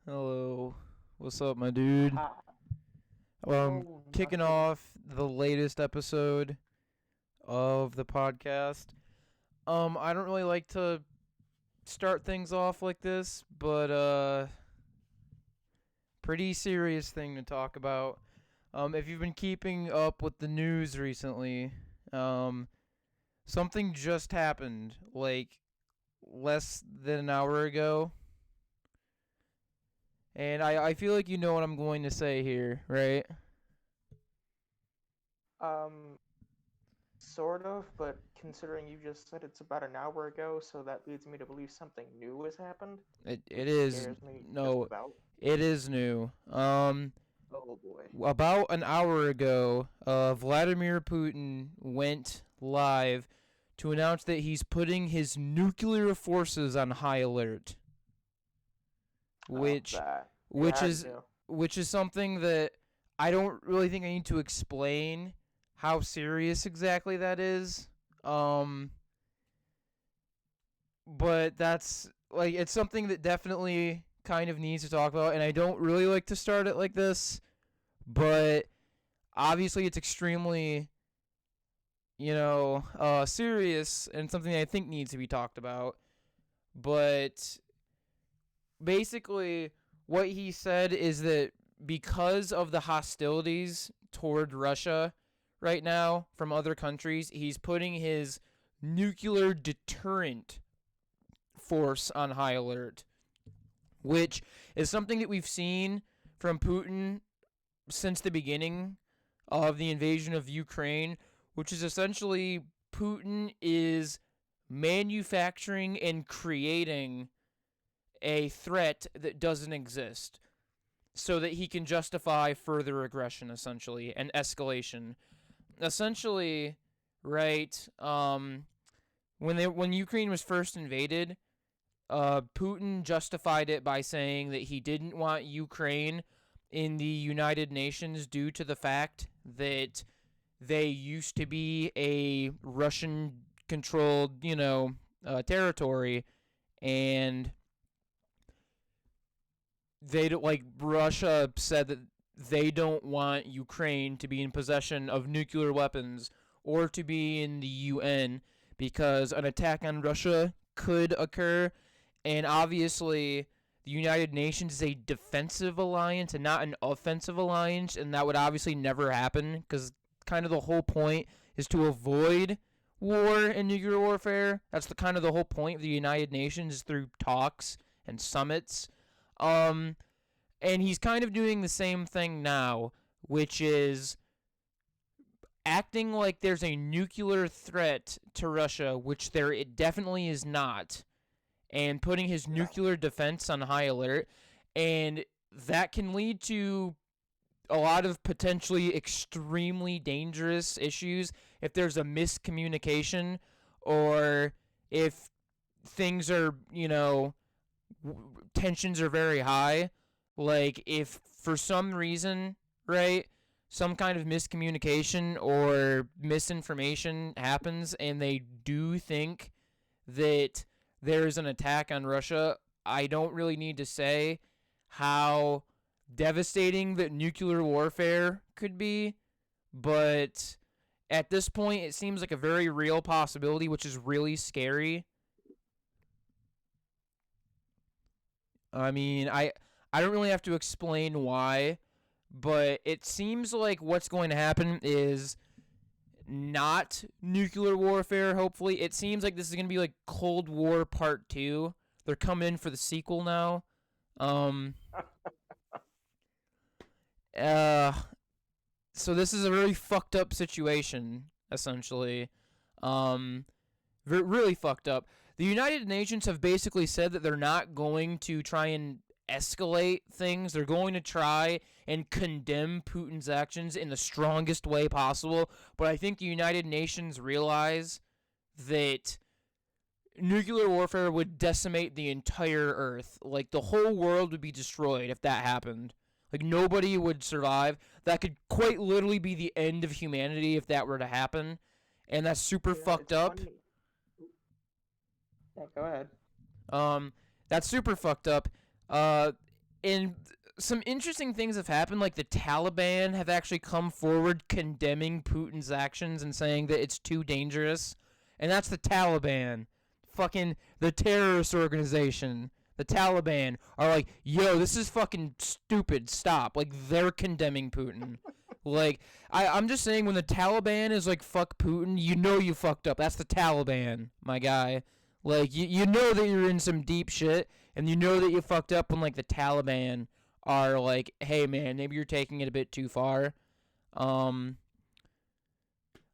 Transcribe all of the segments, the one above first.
Hello. What's up, my dude? Ha. Well, I'm Oh, kicking nothing. off the latest episode of the podcast. I don't really like to start things off like this, but pretty serious thing to talk about. If you've been keeping up with the news recently, um something just happened like less than an hour ago. And I feel like you know what I'm going to say here, right? Um, sort of, but considering you just said it's about an hour ago, so that leads me to believe something new has happened, It which is scares me just no, about. it is new. Oh boy. About an hour ago, Vladimir Putin went live to announce that he's putting his nuclear forces on high alert, Oh, which that. Yeah, I which already is knew. which is something that I don't really think I need to explain how serious exactly that is. Um, but that's like it's something that definitely kind of needs to talk about, and I don't really like to start it like this, but obviously it's extremely serious and something I think needs to be talked about. But basically, what he said is that because of the hostilities toward Russia right now from other countries, he's putting his nuclear deterrent force on high alert, which is something that we've seen from Putin since the beginning of the invasion of Ukraine, which is essentially Putin is manufacturing and creating a threat that doesn't exist so that he can justify further aggression, essentially, and escalation. Essentially, right, when Ukraine was first invaded, Putin justified it by saying that he didn't want Ukraine in the United Nations due to the fact that they used to be a Russian controlled, territory, and they don't like Russia said that they don't want Ukraine to be in possession of nuclear weapons or to be in the UN because an attack on Russia could occur, and obviously the United Nations is a defensive alliance and not an offensive alliance, and that would obviously never happen because kind of the whole point is to avoid war and nuclear warfare. That's the kind of the whole point of the United Nations is through talks and summits. Um, and he's kind of doing the same thing now, which is acting like there's a nuclear threat to Russia, which there it definitely is not, and putting his No. nuclear defense on high alert. And that can lead to a lot of potentially extremely dangerous issues if there's a miscommunication or if things are, tensions are very high. Like, if for some reason, right, some kind of miscommunication or misinformation happens and they do think that there's an attack on Russia, I don't really need to say how devastating that nuclear warfare could be, but at this point, it seems like a very real possibility, which is really scary. I mean, I don't really have to explain why, but it seems like what's going to happen is not nuclear warfare, hopefully. It seems like this is going to be like Cold War Part 2. They're coming in for the sequel now. Um uh so this is a really fucked up situation essentially. Um really fucked up. The United Nations have basically said that they're not going to try and escalate things. They're going to try and condemn Putin's actions in the strongest way possible. But I think the United Nations realize that nuclear warfare would decimate the entire Earth. Like, the whole world would be destroyed if that happened. Like, nobody would survive. That could quite literally be the end of humanity if that were to happen. And that's super Yeah, fucked it's up. funny. Yeah, go ahead. Um, that's super fucked up. Uh, And some interesting things have happened, like the Taliban have actually come forward condemning Putin's actions and saying that it's too dangerous. And that's the Taliban. Fucking the terrorist organization. The Taliban are like, yo, this is fucking stupid. Stop. Like, they're condemning Putin. Like, I'm just saying, when the Taliban is like, fuck Putin, you know you fucked up. That's the Taliban, my guy. Like, you know that you're in some deep shit, and you know that you fucked up when, like, the Taliban are like, hey, man, maybe you're taking it a bit too far.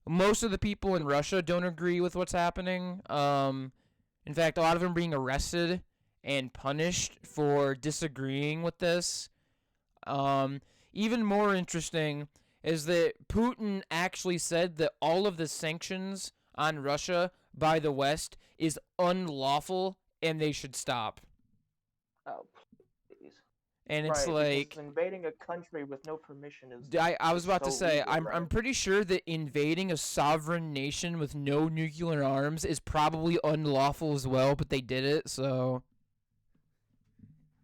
Most of the people in Russia don't agree with what's happening. In fact, a lot of them are being arrested and punished for disagreeing with this. Even more interesting is that Putin actually said that all of the sanctions on Russia by the West is unlawful and they should stop. Oh, please. And it's Right, like, because invading a country with no permission is. I was is about to so say, legal, I'm right? pretty sure that invading a sovereign nation with no nuclear arms is probably unlawful as well, but they did it, so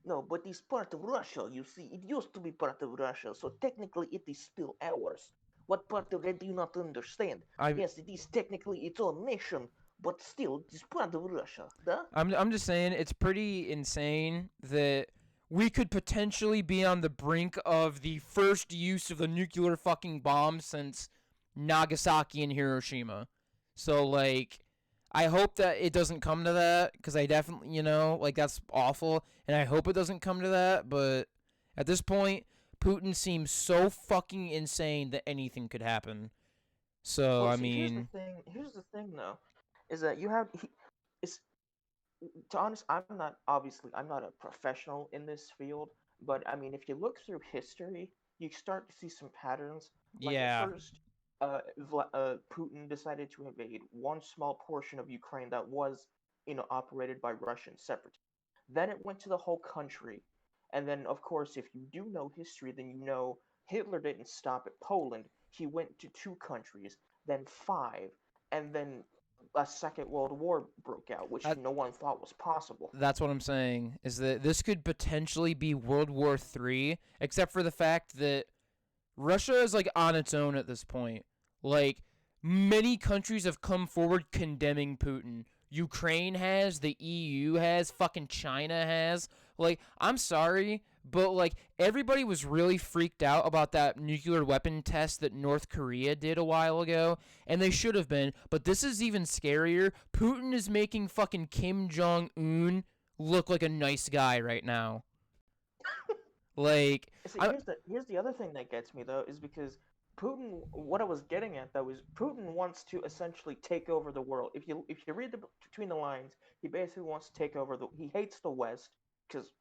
No, but it's part of Russia, you see. It used to be part of Russia, so technically it is still ours. What part of that do you not understand? I Yes, it is technically its own nation, but still, it is part of Russia, duh? I'm just saying it's pretty insane that we could potentially be on the brink of the first use of the nuclear fucking bomb since Nagasaki and Hiroshima. So like, I hope that it doesn't come to that, because I definitely, like, that's awful, and I hope it doesn't come to that. But at this point, Putin seems so fucking insane that anything could happen. So Well, I see, mean, here's the thing, though, is that it's, to honest, I'm not a professional in this field, but I mean, if you look through history, you start to see some patterns. Like at yeah, first, Putin decided to invade one small portion of Ukraine that was, operated by Russian separatists. Then it went to the whole country, and then, of course, if you do know history, then you know Hitler didn't stop at Poland. He went to two countries, then five, and then a Second World War broke out, which that no one thought was possible. that's what I'm saying, is that this could potentially be World War III, except for the fact that Russia is like on its own at this point. Like, many countries have come forward condemning Putin. Ukraine has, the EU has, fucking China has. Like, I'm sorry, but like, everybody was really freaked out about that nuclear weapon test that North Korea did a while ago, and they should have been. But this is even scarier. Putin is making fucking Kim Jong Un look like a nice guy right now. Like, See, I, here's the other thing that gets me though is because Putin. What I was getting at though is Putin wants to essentially take over the world. If you read between the lines, he basically wants to take over the. He hates the West because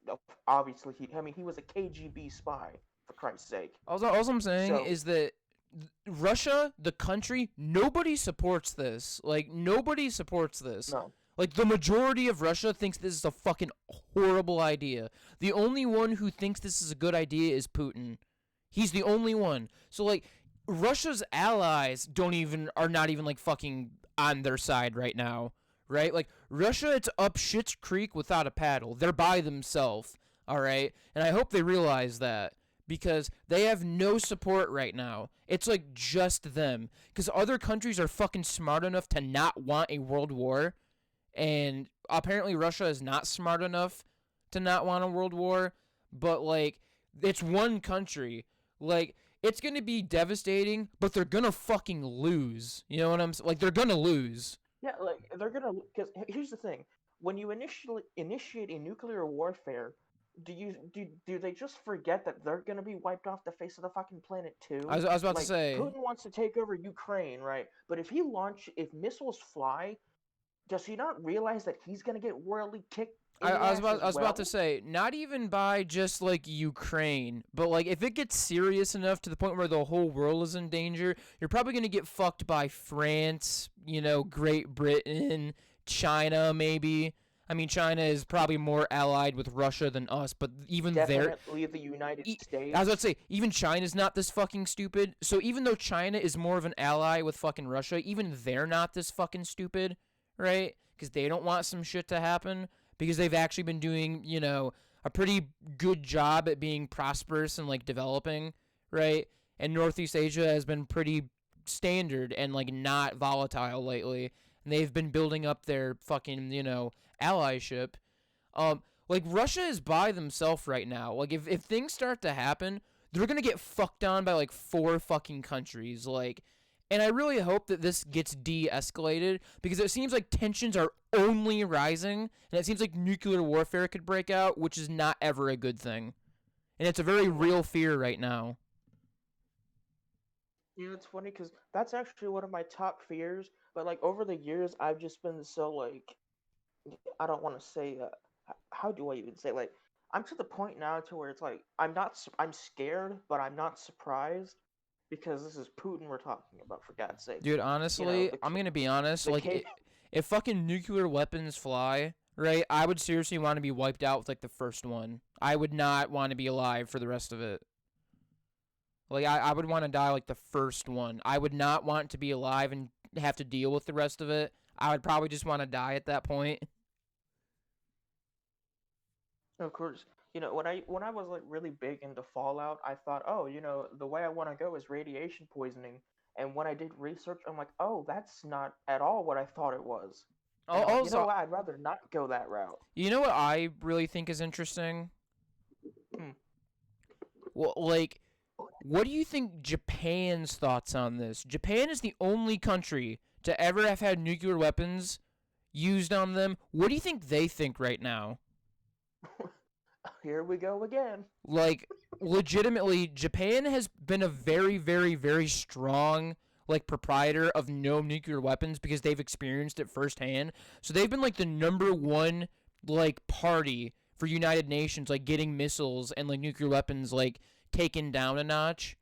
obviously he was a KGB spy, for Christ's sake. all I'm saying So is that Russia, the country, nobody supports this. Like, nobody supports this. no, Like, the majority of Russia thinks this is a fucking horrible idea. The only one who thinks this is a good idea is Putin. He's the only one. So, like, Russia's allies are not even, like, fucking on their side right now. Right? Like, Russia, it's up Shit's Creek without a paddle. They're by themselves. Alright? And I hope they realize that, because they have no support right now. It's like just them. Because other countries are fucking smart enough to not want a world war. And apparently Russia is not smart enough to not want a world war. But, like, it's one country. Like, it's going to be devastating, but they're going to fucking lose. You know what I'm saying? Like, they're going to lose. yeah, like they're gonna. Because here's the thing: when you initiate a nuclear warfare, do they just forget that they're gonna be wiped off the face of the fucking planet too? I was about to Like say, Putin wants to take over Ukraine, right? But if missiles fly, does he not realize that he's gonna get royally kicked in the ass as I was about to well? say, not even by just like Ukraine, but like if it gets serious enough to the point where the whole world is in danger, you're probably gonna get fucked by France, Great Britain, China, maybe. I mean, China is probably more allied with Russia than us, but even their Definitely the United I was about to States. say, even China's not this fucking stupid. So even though China is more of an ally with fucking Russia, even they're not this fucking stupid, right? Because they don't want some shit to happen. Because they've actually been doing, a pretty good job at being prosperous and like developing, right? And Northeast Asia has been pretty standard and like not volatile lately. And they've been building up their fucking, allyship. Like Russia is by themselves right now. Like if things start to happen, they're gonna get fucked on by like 4 fucking countries. Like, and I really hope that this gets de-escalated because it seems like tensions are only rising, and it seems like nuclear warfare could break out, which is not ever a good thing. And it's a very real fear right now. It's funny because that's actually one of my top fears. But like over the years, I've just been so like I don't want to say how do I even say like I'm to the point now to where it's like I'm scared, but I'm not surprised because this is Putin we're talking about for God's sakes. Dude, honestly, The I'm gonna be honest. the Like, case. if fucking nuclear weapons fly, right, I would seriously want to be wiped out with like the first one. I would not want to be alive for the rest of it. Like, I would want to die like the first one. I would not want to be alive and have to deal with the rest of it. I would probably just want to die at that point. Of course, when I was like really big into Fallout, I thought, oh, the way I want to go is radiation poisoning. And when I did research, I'm like, oh, that's not at all what I thought it was. And I'm like, you know Also, what? I'd rather not go that route. you know what I really think is interesting? Hmm. Well, like, what do you think Japan's thoughts on this? Japan is the only country to ever have had nuclear weapons used on them. What do you think they think right now? Here we go again. Like, legitimately, Japan has been a very, very, very strong like proprietor of no nuclear weapons because they've experienced it firsthand. So they've been like the number one like party for United Nations, like getting missiles and like nuclear weapons like taken down a notch.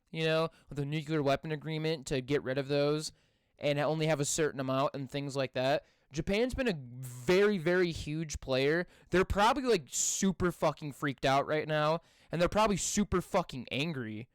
With a nuclear weapon agreement to get rid of those and only have a certain amount and things like that. Japan's been a very, very huge player. They're probably like super fucking freaked out right now, and they're probably super fucking angry,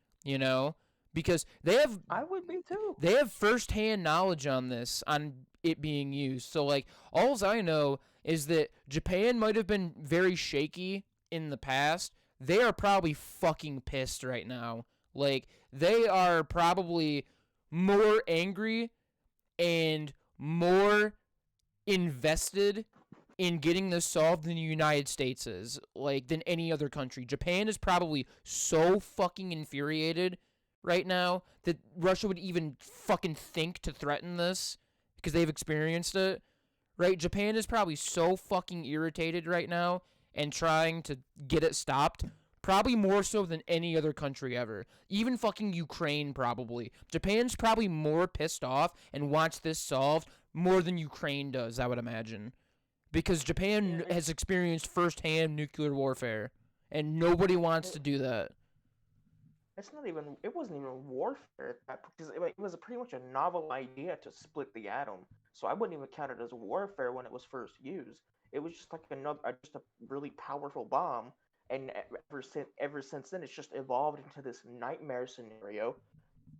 because I would be too. they have firsthand knowledge on it being used. So like, alls I know is that Japan might have been very shaky in the past. They are probably fucking pissed right now. Like, they are probably more angry and more invested in getting this solved than the United States is, like, than any other country. Japan is probably so fucking infuriated right now that Russia would even fucking think to threaten this because they've experienced it. Right? Japan is probably so fucking irritated right now and trying to get it stopped. Probably more so than any other country ever. Even fucking Ukraine, probably. Japan's probably more pissed off and wants this solved more than Ukraine does, I would imagine. Because Japan Yeah, has experienced firsthand nuclear warfare, and nobody wants to do that. it's not even. It wasn't even warfare at that because it was pretty much a novel idea to split the atom. So I wouldn't even count it as warfare when it was first used. It was just like just a really powerful bomb. And ever since then, it's just evolved into this nightmare scenario.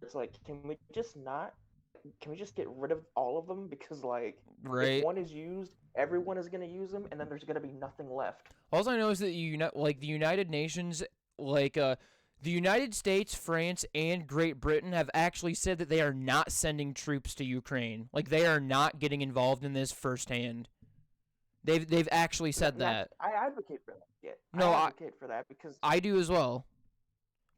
It's like, can we just get rid of all of them? Because like, if Right? one is used, everyone is gonna use them, and then there's gonna be nothing left. All I know is that the United Nations, like the United States, France, and Great Britain have actually said that they are not sending troops to Ukraine. Like, they are not getting involved in this firsthand. They've actually said that. I advocate for that. Yeah, I No, advocate for that because I do as well.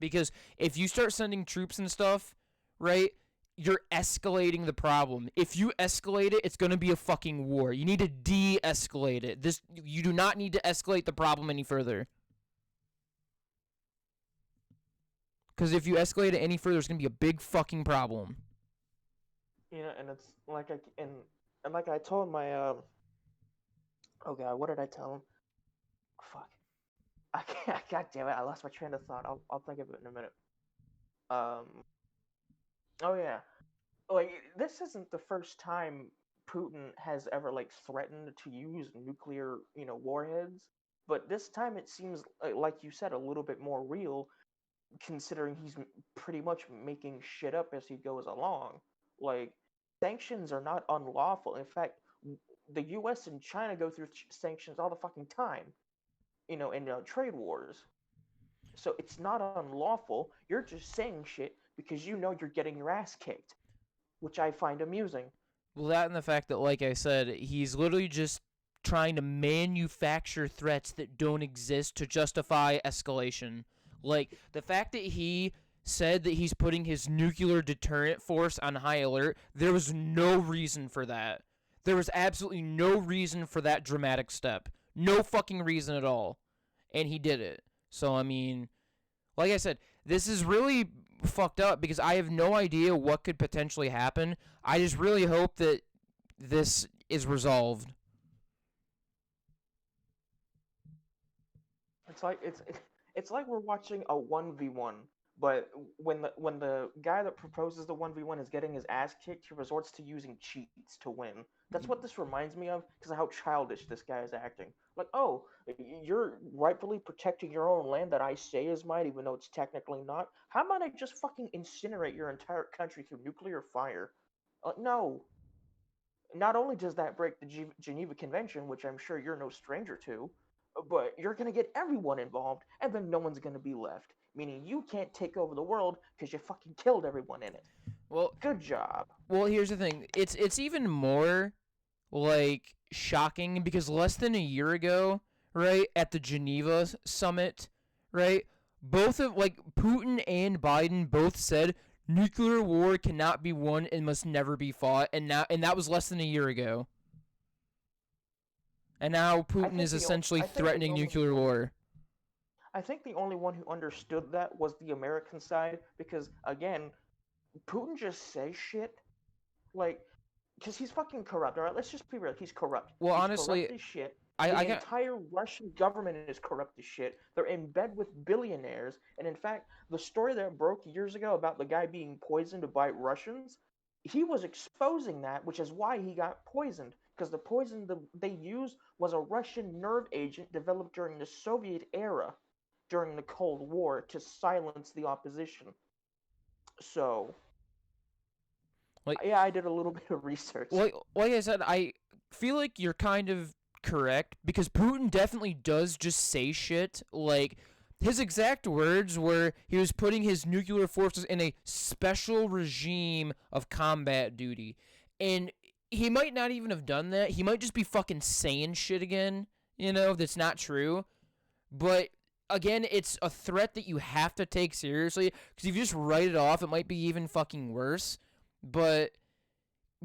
Because if you start sending troops and stuff, right, you're escalating the problem. If you escalate it, it's going to be a fucking war. You need to de-escalate it. You do not need to escalate the problem any further. Because if you escalate it any further, it's going to be a big fucking problem. and it's like and like I told my oh god, what did I tell him? Fuck, I can't. God damn it, I lost my train of thought. I'll think of it in a minute. Um, oh yeah, like this isn't the first time Putin has ever like threatened to use nuclear, warheads. But this time it seems like you said, a little bit more real, considering he's pretty much making shit up as he goes along. Like, sanctions are not unlawful. In fact, the U.S. and China go through sanctions all the fucking time. in trade wars. So it's not unlawful. You're just saying shit because you know you're getting your ass kicked, which I find amusing. Well, that and the fact that, like I said, he's literally just trying to manufacture threats that don't exist to justify escalation. Like, the fact that he said that he's putting his nuclear deterrent force on high alert, there was no reason for that. There was absolutely no reason for that dramatic step. No fucking reason at all. And he did it. So, I mean, like I said, this is really fucked up because I have no idea what could potentially happen. I just really hope that this is resolved. It's like we're watching a 1v1, but when the guy that proposes the 1v1 is getting his ass kicked, he resorts to using cheats to win. That's what this reminds me of because of how childish this guy is acting. Like, oh, you're rightfully protecting your own land that I say is mine, even though it's technically not. How about I just fucking incinerate your entire country through nuclear fire? No. Not only does that break the Geneva Convention, which I'm sure you're no stranger to, but you're going to get everyone involved, and then no one's going to be left. Meaning you can't take over the world because you fucking killed everyone in it. Well, Good job. well, here's the thing. It's even more like shocking because less than a year ago, right, at the Geneva summit, right, both of like Putin and Biden both said nuclear war cannot be won and must never be fought, and that was less than a year ago. And now Putin is essentially threatening nuclear war. I think the only one who understood that was the American side because again, Putin just says shit like because he's fucking corrupt. All right, let's just be real. He's corrupt. Well, He's honestly, corrupt as shit. I The got entire Russian government is corrupt as shit. They're in bed with billionaires, and in fact, the story that broke years ago about the guy being poisoned by Russians, he was exposing that, which is why he got poisoned. Because the poison they used was a Russian nerve agent developed during the Soviet era, during the Cold War, to silence the opposition. So, like yeah, I did a little bit of research. like I said, I feel like you're kind of correct because Putin definitely does just say shit. Like his exact words were he was putting his nuclear forces in a special regime of combat duty. And he might not even have done that. He might just be fucking saying shit again, that's not true. But again, it's a threat that you have to take seriously because if you just write it off, it might be even fucking worse. But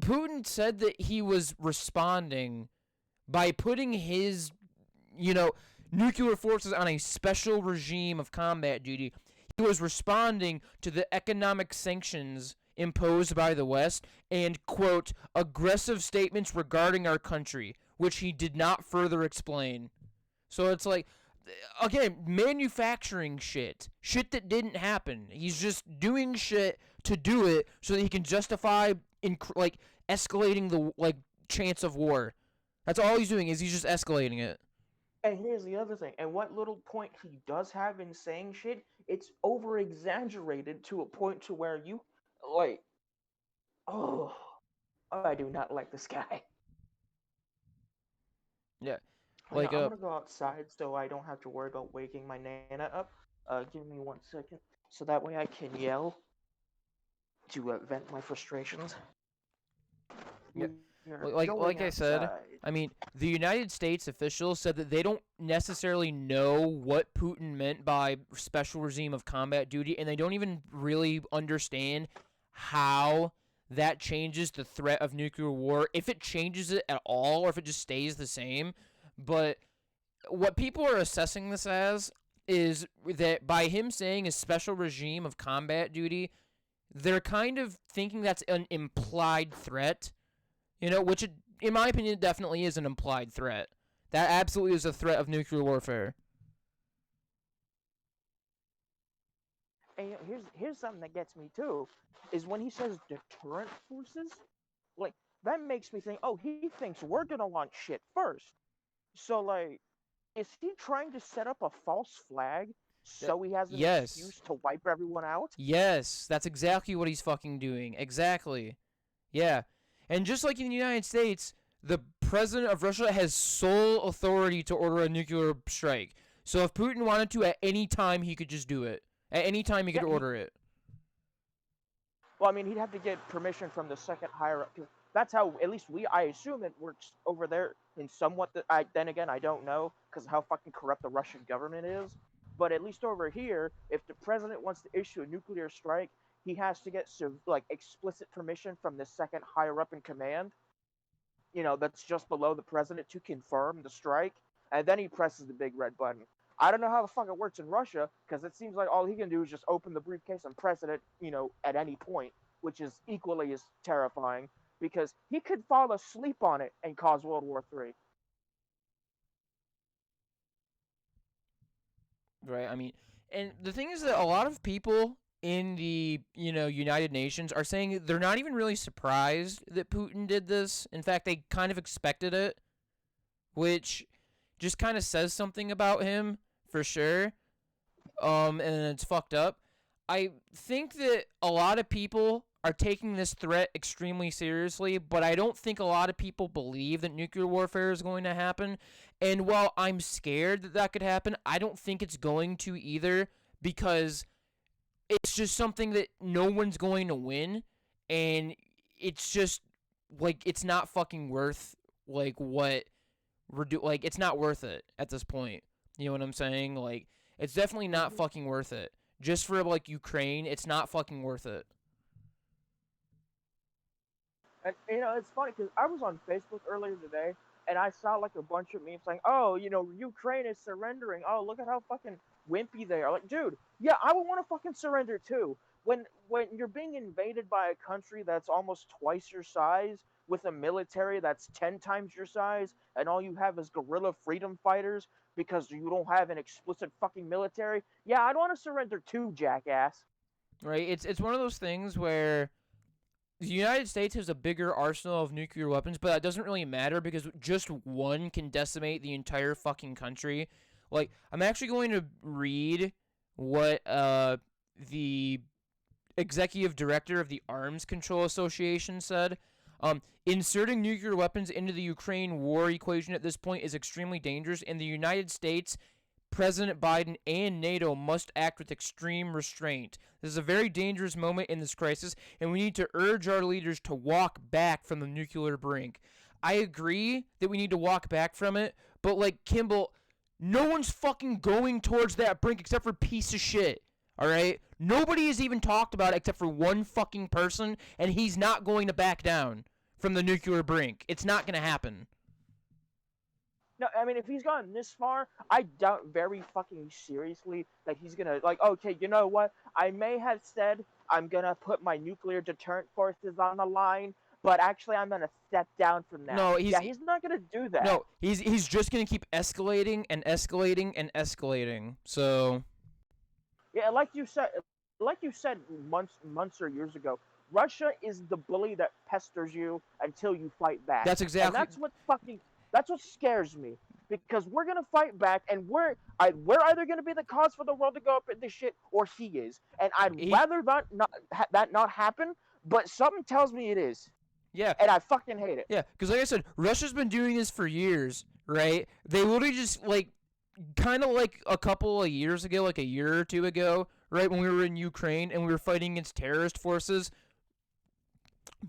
Putin said that he was responding by putting his, nuclear forces on a special regime of combat duty. He was responding to the economic sanctions imposed by the West and, quote, aggressive statements regarding our country, which he did not further explain. So it's like, again, manufacturing shit that didn't happen. He's just doing shit to do it so that he can justify escalating the chance of war. That's all he's doing is he's just escalating it. And here's the other thing. And what little point he does have in saying shit, it's over exaggerated to a point to where you like, oh, I do not like this guy. Yeah. I'm gonna go outside so I don't have to worry about waking my Nana up. Give me 1 second, so that way I can yell to vent my frustrations. Yeah. Like I said, I mean, the United States officials said that they don't necessarily know what Putin meant by special regime of combat duty, and they don't even really understand how that changes the threat of nuclear war, if it changes it at all, or if it just stays the same. But what people are assessing this as is that by him saying a special regime of combat duty, they're kind of thinking that's an implied threat. Which, in my opinion, definitely is an implied threat. That absolutely is a threat of nuclear warfare. And here's something that gets me too, is when he says deterrent forces, like that makes me think, oh, he thinks we're gonna launch shit first. So like, is he trying to set up a false flag so he has an excuse to wipe everyone out? Yes, that's exactly what he's fucking doing. Exactly. Yeah. And just like in the United States, the president of Russia has sole authority to order a nuclear strike. So if Putin wanted to at any time, he could just do it. At any time, he Yeah, could order it. well, I mean, he'd have to get permission from the second higher up. That's how, at least I assume it works over there in somewhat. Then again, I don't know because of how fucking corrupt the Russian government is. But at least over here, if the president wants to issue a nuclear strike, he has to get like explicit permission from the second higher up in command. That's just below the president to confirm the strike, and then he presses the big red button. I don't know how the fuck it works in Russia because it seems like all he can do is just open the briefcase and press it at any point, which is equally as terrifying because he could fall asleep on it and cause World War III. Right. I mean, and the thing is that a lot of people in the United Nations are saying they're not even really surprised that Putin did this. In fact, they kind of expected it, which just kind of says something about him for sure. And it's fucked up. I think that a lot of people are taking this threat extremely seriously, but I don't think a lot of people believe that nuclear warfare is going to happen. And while I'm scared that that could happen, I don't think it's going to either because it's just something that no one's going to win, and it's just like it's not fucking worth like what we're like it's not worth it at this point. You know what I'm saying? Like it's definitely not Mm-hmm. fucking worth it. Just for like Ukraine, it's not fucking worth it. And it's funny because I was on Facebook earlier today and I saw like a bunch of memes saying, "Oh, Ukraine is surrendering. Oh, look at how fucking wimpy they are." Like, dude, yeah, I would want to fucking surrender too. When you're being invaded by a country that's almost twice your size, with a military that's 10 times your size, and all you have is guerrilla freedom fighters because you don't have an explicit fucking military, yeah, I'd want to surrender too, jackass. Right? It's one of those things where the United States has a bigger arsenal of nuclear weapons, but that doesn't really matter because just one can decimate the entire fucking country. Like, I'm actually going to read what the executive director of the Arms Control Association said. Inserting nuclear weapons into the Ukraine war equation at this point is extremely dangerous, and the United States, President Biden, and NATO must act with extreme restraint. This is a very dangerous moment in this crisis, and we need to urge our leaders to walk back from the nuclear brink. I agree that we need to walk back from it, but like Kimball, no one's fucking going towards that brink except for piece of shit. All right? Nobody has even talked about it except for one fucking person, and he's not going to back down from the nuclear brink. It's not going to happen. No, I mean, if he's gone this far, I doubt very fucking seriously that he's gonna, like, okay, you know what? I may have said I'm gonna put my nuclear deterrent forces on the line, but actually I'm gonna step down from that. No, Yeah, he's not gonna do that. he's just going to keep escalating and escalating and escalating. So, Yeah, like you said months or years ago, Russia is the bully that pesters you until you fight back. that's And exactly that's what scares me because we're gonna fight back, and we're either gonna be the cause for the world to go up in this shit, or he is, and I'd he rather that not happen. But something tells me it is, yeah. and I fucking hate it. Yeah, cuz like I said, Russia's been doing this for years, right? They literally just like kind of like a couple of years ago, like a year or two ago, right, when we were in Ukraine and we were fighting against terrorist forces,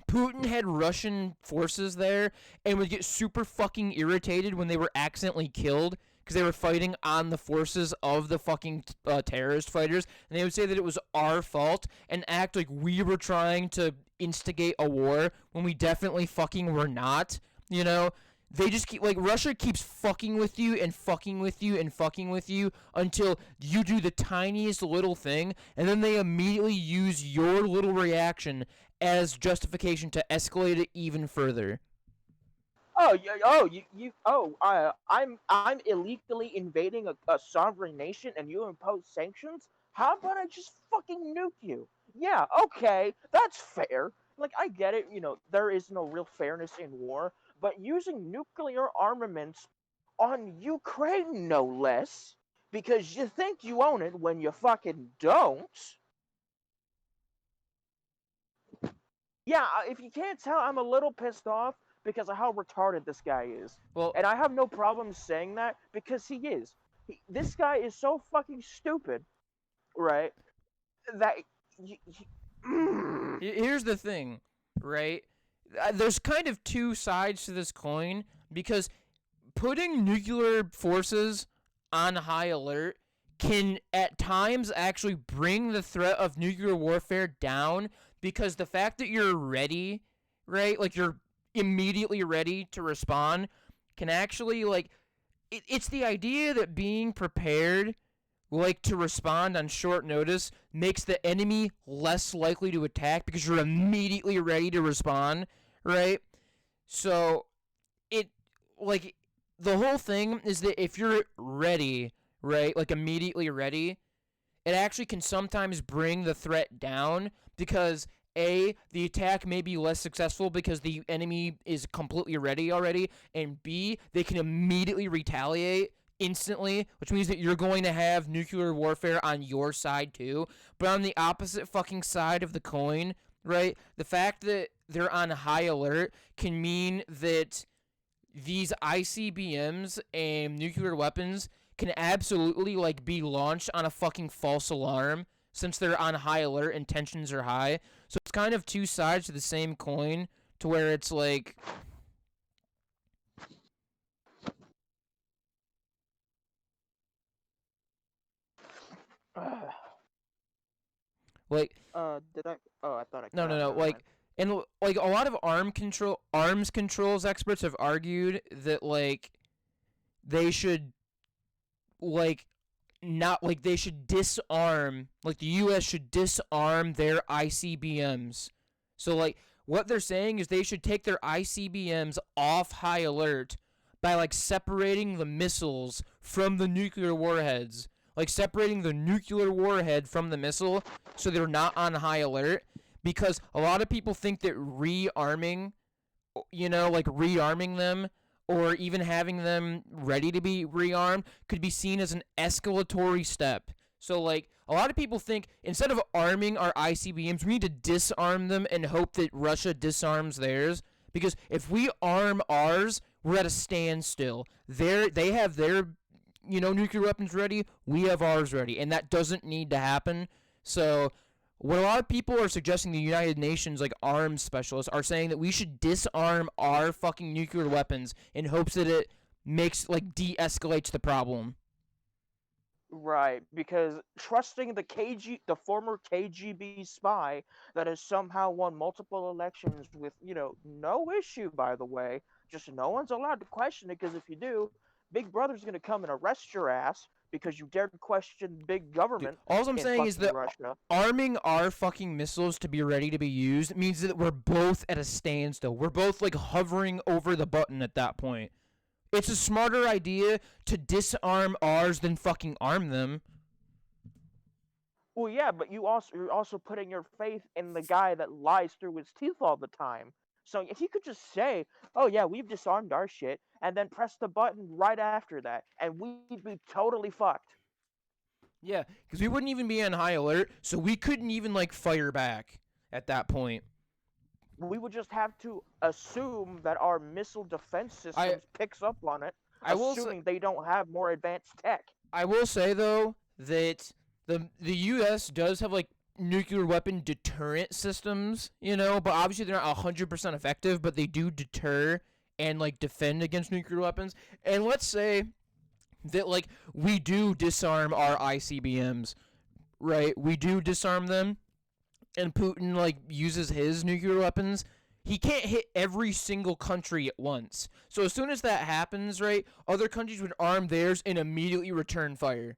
Putin had Russian forces there and would get super fucking irritated when they were accidentally killed because they were fighting on the forces of the fucking terrorist fighters, and they would say that it was our fault and act like we were trying to instigate a war when we definitely fucking were not. You know, they just keep like Russia keeps fucking with you and fucking with you and fucking with you until you do the tiniest little thing, and then they immediately use your little reaction as justification to escalate it even further. Oh, I'm illegally invading a sovereign nation, and you impose sanctions. How about I just fucking nuke you? Yeah, okay, that's fair. Like, I get it. There is no real fairness in war, but using nuclear armaments on Ukraine, no less, because you think you own it when you fucking don't. Yeah, if you can't tell, I'm a little pissed off because of how retarded this guy is. Well, And I have no problem saying that because he is. This guy is so fucking stupid, right? That Here's the thing, right? There's kind of two sides to this coin because putting nuclear forces on high alert can at times actually bring the threat of nuclear warfare down because the fact that you're ready, right? Like you're immediately ready to respond can actually like it's the idea that being prepared like to respond on short notice makes the enemy less likely to attack because you're immediately ready to respond, right? So it like the whole thing is that if you're ready, right, like immediately ready, it actually can sometimes bring the threat down because A, the attack may be less successful because the enemy is completely ready already, and B, they can immediately retaliate instantly, which means that you're going to have nuclear warfare on your side too. But on the opposite fucking side of the coin, right, the fact that they're on high alert can mean that these ICBMs and nuclear weapons can absolutely like be launched on a fucking false alarm since they're on high alert and tensions are high. So it's kind of two sides to the same coin to where it's like like did I? Oh, I thought I no cut no out. no Never mind. like and like a lot of arms controls experts have argued that like they should like not like they should disarm like the US should disarm their ICBMs. So like what they're saying is they should take their ICBMs off high alert by like separating the missiles from the nuclear warheads. Like separating the nuclear warhead from the missile so they're not on high alert because a lot of people think that rearming like rearming them or even having them ready to be rearmed could be seen as an escalatory step. So, like, a lot of people think instead of arming our ICBMs, we need to disarm them and hope that Russia disarms theirs. Because if we arm ours, we're at a standstill. They have their, nuclear weapons ready. We have ours ready, and that doesn't need to happen. So, what a lot of people are suggesting, the United Nations like arms specialists are saying that we should disarm our fucking nuclear weapons in hopes that it makes like de-escalates the problem. Right, because trusting the former KGB spy that has somehow won multiple elections with, no issue, by the way, just no one's allowed to question it, because if you do, Big Brother's gonna come and arrest your ass because you dared to question big Dude, government all I'm in saying is fucking that Russia. arming our fucking missiles to be ready to be used means that we're both at a standstill. We're both like hovering over the button at that point. It's a smarter idea to disarm ours than fucking arm them. Well, yeah, but you're also putting your faith in the guy that lies through his teeth all the time. So if he could just say, "Oh yeah, we've disarmed our shit," and then press the button right after that, and we'd be totally fucked. Yeah, because we wouldn't even be on high alert, so we couldn't even like fire back at that point. We would just have to assume that our missile defense I systems picks up on it, I will say, assuming they don't have more advanced tech. I will say though that the U.S. does have like nuclear weapon deterrent systems, but obviously they're not 100% effective, but they do deter and like defend against nuclear weapons. And let's say that like we do disarm our ICBMs, right? We do disarm them and Putin like uses his nuclear weapons. He can't hit every single country at once. So as soon as that happens, right, other countries would arm theirs and immediately return fire.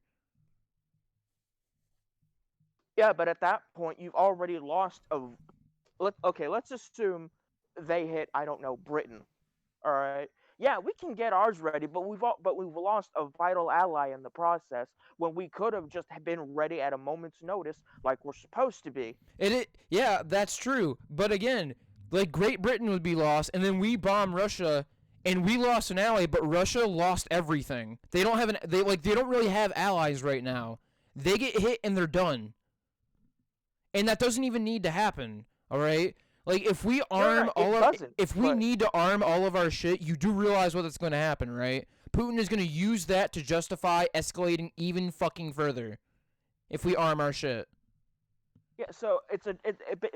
Yeah, but at that point, you've already lost a. Okay, let's assume they hit, I don't know, Britain. All right. Yeah, we can get ours ready, but we've lost a vital ally in the process when we could have just been ready at a moment's notice, like we're supposed to be. Yeah, that's true. But again, like Great Britain would be lost, and then we bomb Russia, and we lost an ally, but Russia lost everything. They don't have they don't really have allies right now. They get hit and they're done. And that doesn't even need to happen. All right. Like if we No, no, arm it all our, doesn't. if we But need to arm all of our shit, you do realize what's going to happen, right? Putin is going to use that to justify escalating even fucking further if we arm our shit. Yeah, so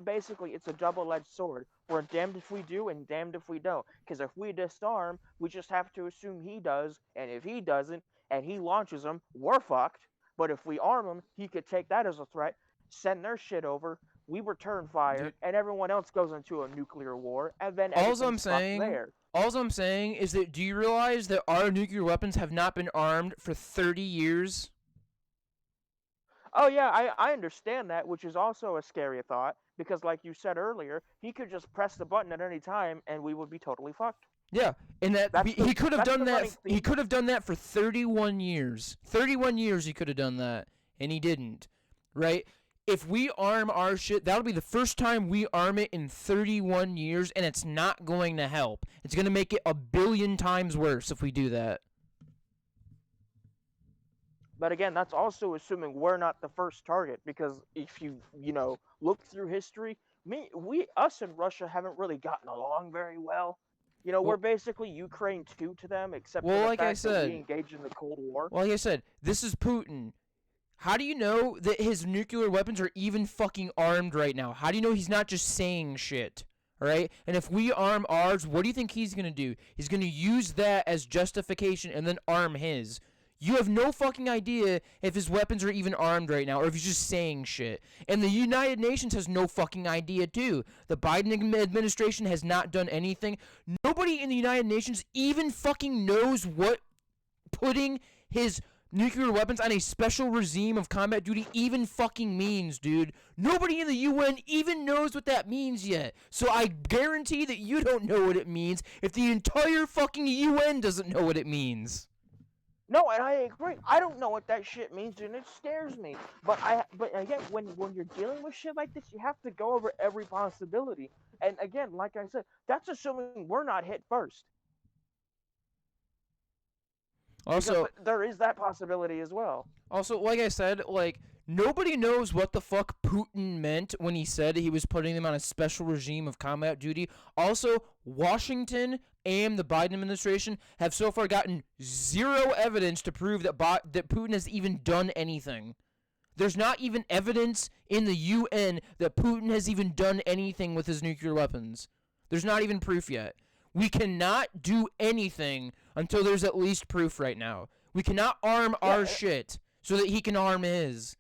basically it's a double-edged sword. We're damned if we do and damned if we don't. Because if we disarm, we just have to assume he does, and if he doesn't, and he launches them, we're fucked. But if we arm him, he could take that as a threat, send their shit over, we return fire, Dude, and everyone else goes into a nuclear war, and then Alls I'm everything's fucked saying, there. alls I'm saying is that do you realize that our nuclear weapons have not been armed for 30 years? Oh yeah, I understand that, which is also a scary thought, because like you said earlier, he could just press the button at any time and we would be totally fucked. Yeah, and he could have done that. He theme. could have done that for 31 years. 31 years he could have done that, and he didn't. Right? If we arm our shit, that'll be the first time we arm it in 31 years, and it's not going to help. It's going to make it a billion times worse if we do that. But again, that's also assuming we're not the first target, because if you look through history, us and Russia haven't really gotten along very well. We're basically Ukraine 2 to them, except for the fact that we engaged in the Cold War. Well, like I said, this is Putin. How do you know that his nuclear weapons are even fucking armed right now? How do you know he's not just saying shit? Alright? And if we arm ours, what do you think he's going to do? He's going to use that as justification and then arm his. You have no fucking idea if his weapons are even armed right now or if he's just saying shit. And the United Nations has no fucking idea too. The Biden administration has not done anything. Nobody in the United Nations even fucking knows what putting his nuclear weapons on a special regime of combat duty even fucking means, dude. Nobody in the UN even knows what that means yet. So I guarantee that you don't know what it means if the entire fucking UN doesn't know what it means. No, and I agree. I don't know what that shit means, and it scares me. But again, when you're dealing with shit like this, you have to go over every possibility. And again, like I said, that's assuming we're not hit first. Also, because there is that possibility as well. Also, like I said, nobody knows what the fuck Putin meant when he said he was putting them on a special regime of combat duty. Also, Washington and the Biden administration have so far gotten zero evidence to prove that that Putin has even done anything. There's not even evidence in the UN that Putin has even done anything with his nuclear weapons. There's not even proof yet. We cannot do anything until there's at least proof right now. We cannot arm our shit so that he can arm his.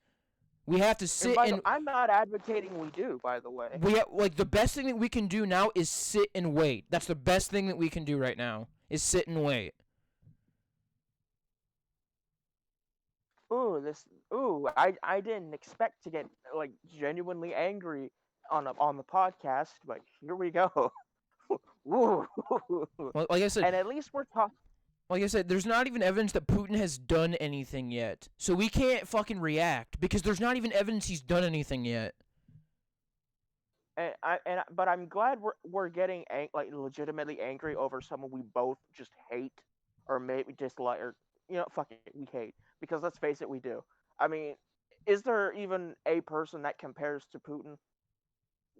We have to sit and I'm not advocating we do, by the way. The best thing that we can do now is sit and wait. That's the best thing that we can do right now, is sit and wait. I didn't expect to get genuinely angry on the podcast, but here we go. Well, like I said, and at least we're talking. Like I said, there's not even evidence that Putin has done anything yet. So we can't fucking react because there's not even evidence he's done anything yet. But I'm glad we're getting legitimately angry over someone we both just hate, or maybe dislike, or fuck it, we hate, because let's face it, we do. I mean, is there even a person that compares to Putin?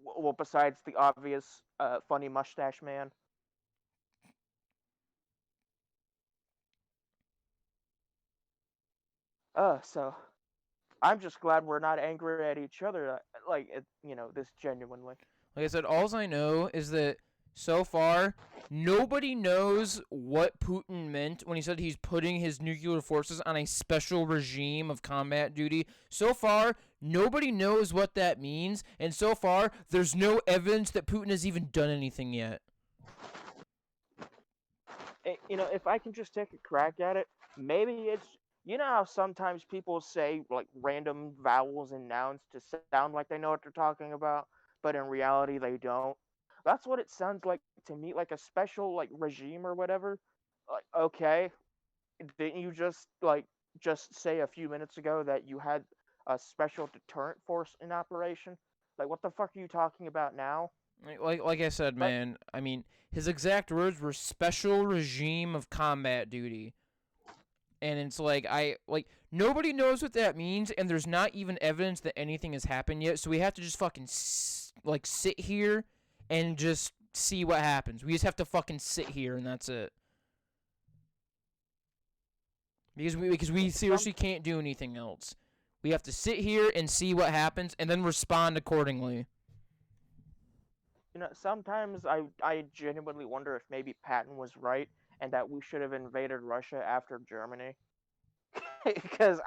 Well, besides the obvious funny mustache man. So I'm just glad we're not angry at each other, this genuinely. Like I said, all I know is that so far, nobody knows what Putin meant when he said he's putting his nuclear forces on a special regime of combat duty. So far, nobody knows what that means, and so far, there's no evidence that Putin has even done anything yet. If I can just take a crack at it, maybe it's, how sometimes people say random vowels and nouns to sound like they know what they're talking about, but in reality they don't. That's what it sounds like to me, like a special regime or whatever. Okay, didn't you just say a few minutes ago that you had a special deterrent force in operation? What the fuck are you talking about now? Like I said, man, I mean, his exact words were special regime of combat duty. And it's nobody knows what that means, and there's not even evidence that anything has happened yet, so we have to just fucking, sit here and just see what happens. We just have to fucking sit here, and that's it. Because we Some seriously can't do anything else. We have to sit here and see what happens and then respond accordingly. sometimes I genuinely wonder if maybe Patton was right and that we should have invaded Russia after Germany. Because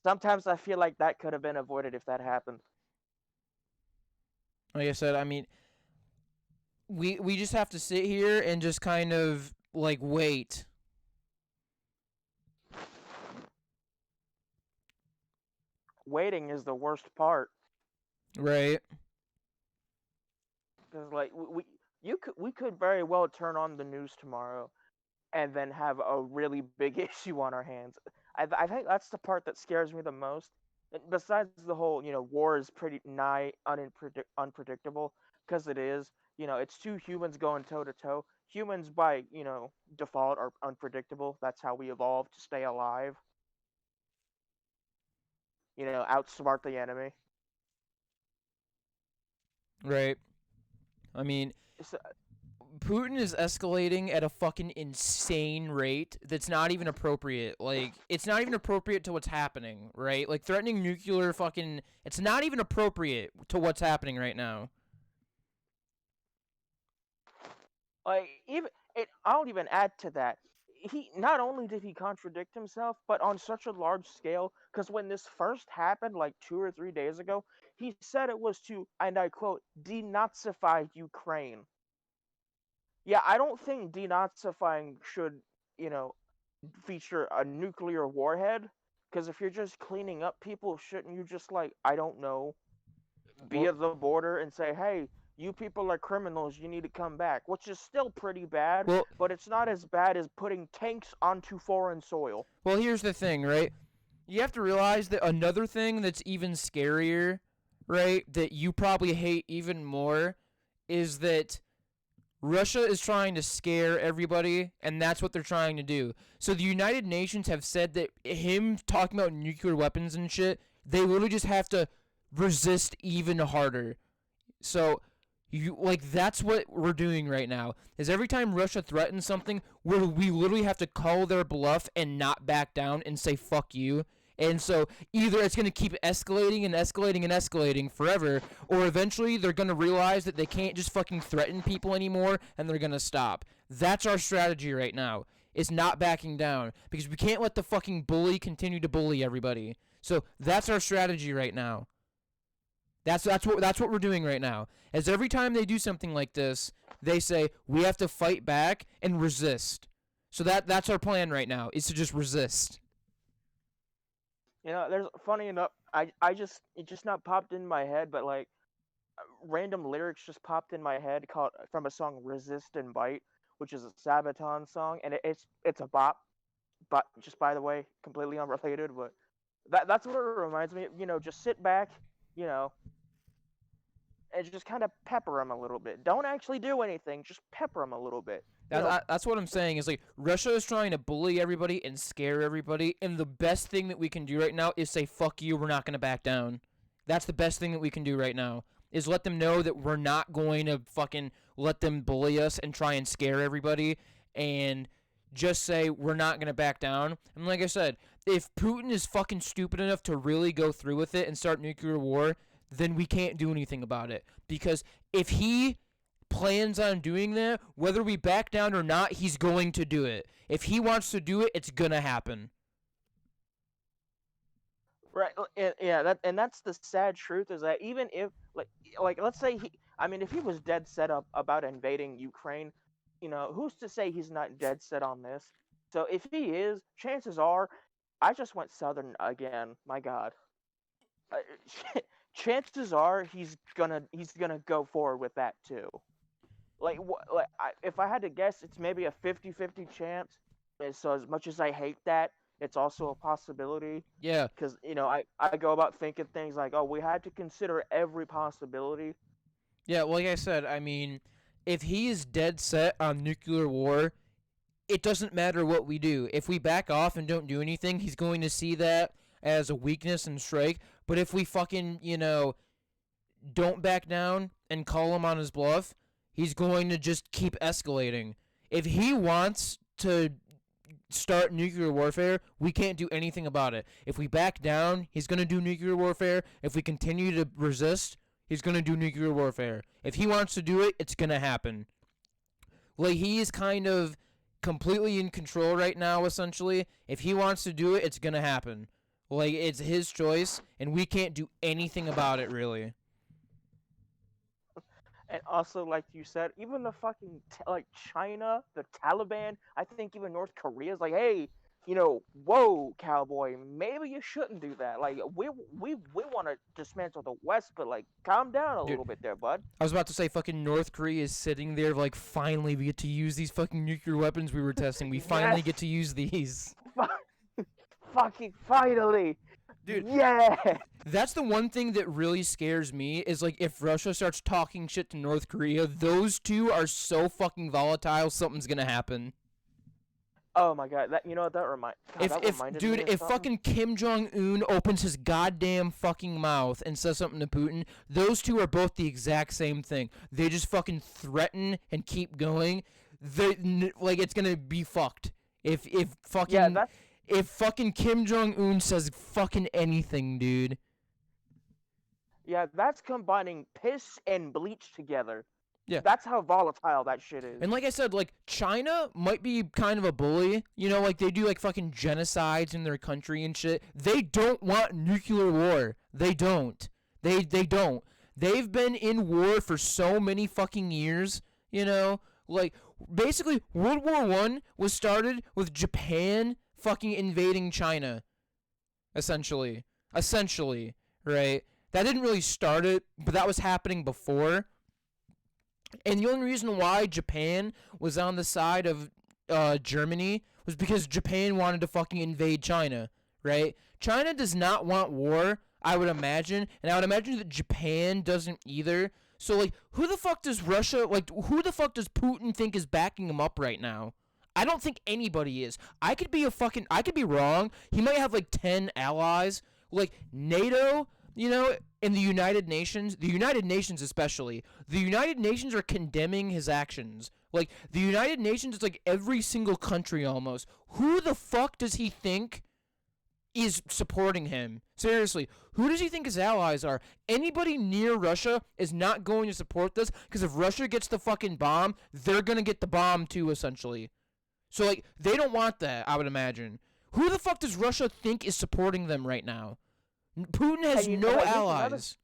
sometimes I feel like that could have been avoided if that happened. Like I said, I mean, we just have to sit here and just kind of like wait. Waiting is the worst part. Right. Because like we could very well turn on the news tomorrow and then have a really big issue on our hands. I think that's the part that scares me the most. Besides the whole, war is pretty nigh unpredictable because it is. It's two humans going toe to toe. Humans by default are unpredictable. That's how we evolved to stay alive. Outsmart the enemy. Right. I mean, So, Putin is escalating at a fucking insane rate that's not even appropriate. Like, it's not even appropriate to what's happening, right? Like, threatening nuclear fucking. It's not even appropriate to what's happening right now. like even I'll even add to that. He not only did he contradict himself, but on such a large scale. Because when this first happened, like 2 or 3 days ago, he said it was to, and I quote, denazify Ukraine. Yeah, I don't think denazifying should, you know, feature a nuclear warhead. Because if you're just cleaning up people, shouldn't you just like, I don't know, be Well, at the border and say, hey, you people are criminals, you need to come back, which is still pretty bad, well, but it's not as bad as putting tanks onto foreign soil. well. Here's the thing, right? You have to realize that another thing that's even scarier, right? That you probably hate even more, is that Russia is trying to scare everybody, and that's what they're trying to do. So the United Nations have said that him talking about nuclear weapons and shit, they literally just have to resist even harder. So that's what we're doing right now. Is every time Russia threatens something, we literally have to call their bluff and not back down and say fuck you. And so either it's going to keep escalating and escalating and escalating forever, or eventually they're going to realize that they can't just fucking threaten people anymore and they're going to stop. That's our strategy right now. Is not backing down because we can't let the fucking bully continue to bully everybody. So that's our strategy right now. That's what we're doing right now. As every time they do something like this, they say we have to fight back and resist. So that's our plan right now, is to just resist. There's funny enough, I just it just not popped in my head, but like random lyrics just popped in my head called from a song "Resist and Bite," which is a Sabaton song, and it's a bop, but just by the way, completely unrelated, but that's what it reminds me of. Just sit back, you know, and just kind of pepper them a little bit. Don't actually do anything, just pepper them a little bit. That's what I'm saying is like Russia is trying to bully everybody and scare everybody, and the best thing that we can do right now is say fuck you, we're not going to back down. That's the best thing that we can do right now, is let them know that we're not going to fucking let them bully us and try and scare everybody, and just say we're not going to back down. And like I said, if Putin is fucking stupid enough to really go through with it and start nuclear war, then we can't do anything about it. Because if he plans on doing that, whether we back down or not, he's going to do it. If he wants to do it, it's going to happen. Right, yeah, that's the sad truth, is that even if like let's say if he was dead set up about invading Ukraine, who's to say he's not dead set on this? So if he is, chances are, I just went southern again. My God, chances are he's gonna go forward with that too. If I had to guess, it's maybe a 50-50 chance. And so as much as I hate that, it's also a possibility. Yeah. Because I go about thinking things like, oh, we had to consider every possibility. Yeah, well, like I said, I mean, if he is dead set on nuclear war, it doesn't matter what we do. If we back off and don't do anything, he's going to see that as a weakness and strike. But if we fucking, don't back down and call him on his bluff, he's going to just keep escalating. If he wants to start nuclear warfare, we can't do anything about it. If we back down, he's going to do nuclear warfare. If we continue to resist, he's going to do nuclear warfare. If he wants to do it, it's going to happen. Like, he is kind of completely in control right now, essentially. If he wants to do it, it's going to happen. Like, it's his choice, and we can't do anything about it, really. And also, like you said, even the fucking like China, the Taliban, I think even North Korea is like, hey, whoa, cowboy, maybe you shouldn't do that. Like, we want to dismantle the West, but like, calm down a little bit there, bud. I was about to say fucking North Korea is sitting there like, finally we get to use these fucking nuclear weapons we were testing. We finally get to use these. Fucking finally. Dude, yeah. That's the one thing that really scares me is, like, if Russia starts talking shit to North Korea, those two are so fucking volatile, something's gonna happen. Oh my god, that reminded me of if something. fucking Kim Jong-un opens his goddamn fucking mouth and says something to Putin, those two are both the exact same thing. They just fucking threaten and keep going. It's gonna be fucked. If fucking Kim Jong-un says fucking anything, dude. Yeah, that's combining piss and bleach together. Yeah. That's how volatile that shit is. And like I said, like, China might be kind of a bully. Like, they do, like, fucking genocides in their country and shit. They don't want nuclear war. They don't. They don't. They've been in war for so many fucking years, Like, basically, World War I was started with Japan fucking invading China, essentially, right? That didn't really start it, but that was happening before. And the only reason why Japan was on the side of Germany was because Japan wanted to fucking invade China, right? China does not want war, I would imagine, and I would imagine that Japan doesn't either. So, like, who the fuck does Putin think is backing him up right now? I don't think anybody is. I could be wrong. He might have like 10 allies. Like, NATO, and the United Nations especially. The United Nations are condemning his actions. Like, the United Nations is like every single country almost. Who the fuck does he think is supporting him? Seriously, who does he think his allies are? Anybody near Russia is not going to support this, because if Russia gets the fucking bomb, they're going to get the bomb too, essentially. So, like, they don't want that, I would imagine. Who the fuck does Russia think is supporting them right now? Putin has no allies.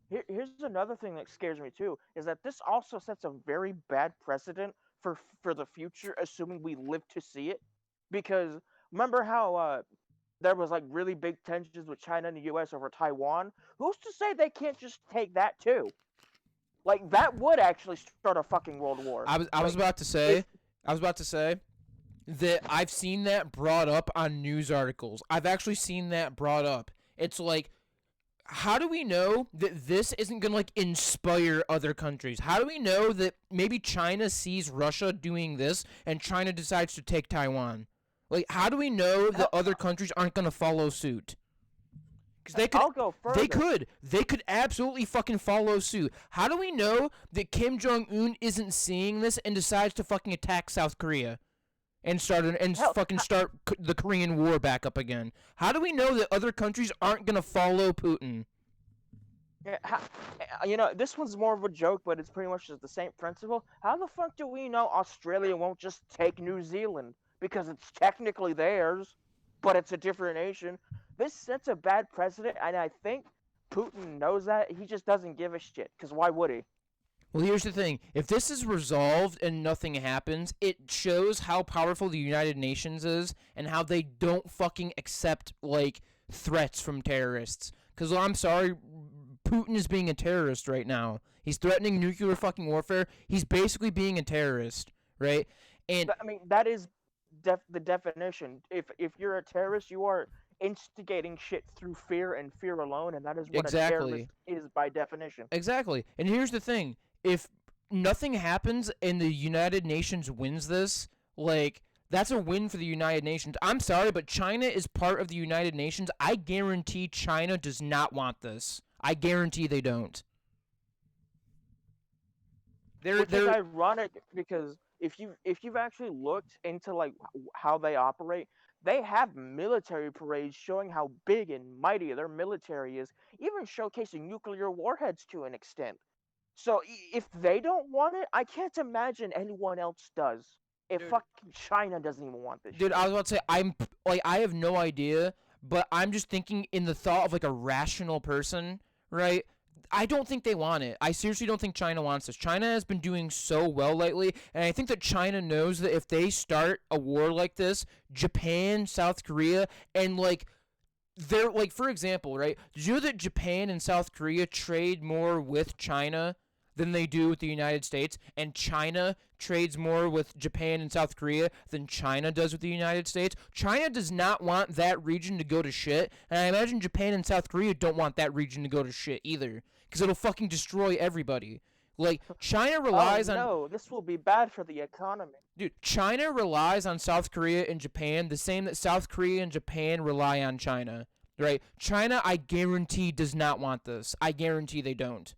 Here's another thing that scares me, too, is that this also sets a very bad precedent for the future, assuming we live to see it. Because remember how there was, like, really big tensions with China and the U.S. over Taiwan? Who's to say they can't just take that, too? Like, that would actually start a fucking world war. I was about to say that I've seen that brought up on news articles. I've actually seen that brought up. It's like, how do we know that this isn't going to, like, inspire other countries? How do we know that maybe China sees Russia doing this and China decides to take Taiwan? Like, how do we know that other countries aren't going to follow suit? Because I'll go further. They could absolutely fucking follow suit. How do we know that Kim Jong-un isn't seeing this and decides to fucking attack South Korea and start the Korean War back up again? How do we know that other countries aren't gonna follow Putin? Yeah, this one's more of a joke, but it's pretty much just the same principle. How the fuck do we know Australia won't just take New Zealand? Because it's technically theirs, but it's a different nation. This sets a bad precedent, and I think Putin knows that. He just doesn't give a shit, because why would he? Well, here's the thing. If this is resolved and nothing happens, it shows how powerful the United Nations is and how they don't fucking accept, like, threats from terrorists. Because, I'm sorry, Putin is being a terrorist right now. He's threatening nuclear fucking warfare. He's basically being a terrorist, right? And I mean, that is the definition. If you're a terrorist, you are instigating shit through fear and fear alone, and that is what a terrorist is by definition. Exactly. And here's the thing. If nothing happens and the United Nations wins this, like, that's a win for the United Nations. I'm sorry, but China is part of the United Nations. I guarantee China does not want this. I guarantee they don't. Which is ironic, because if you've actually looked into like how they operate, they have military parades showing how big and mighty their military is, even showcasing nuclear warheads to an extent. So if they don't want it, I can't imagine anyone else does. If Dude, fucking China doesn't even want this dude, I shit. was about to say I have no idea, but I'm just thinking in the thought of like a rational person, right? I don't think they want it. I seriously don't think China wants this. China has been doing so well lately, and I think that China knows that if they start a war like this, Japan, South Korea, and like they're like, for example, right? Did you know that Japan and South Korea trade more with China than they do with the United States, and China trades more with Japan and South Korea than China does with the United States? China does not want that region to go to shit, and I imagine Japan and South Korea don't want that region to go to shit either, because it'll fucking destroy everybody. Like, China Oh relies on no, this will be bad for the economy. Dude, China relies on South Korea and Japan the same that South Korea and Japan rely on China, right? China, I guarantee, does not want this. I guarantee they don't.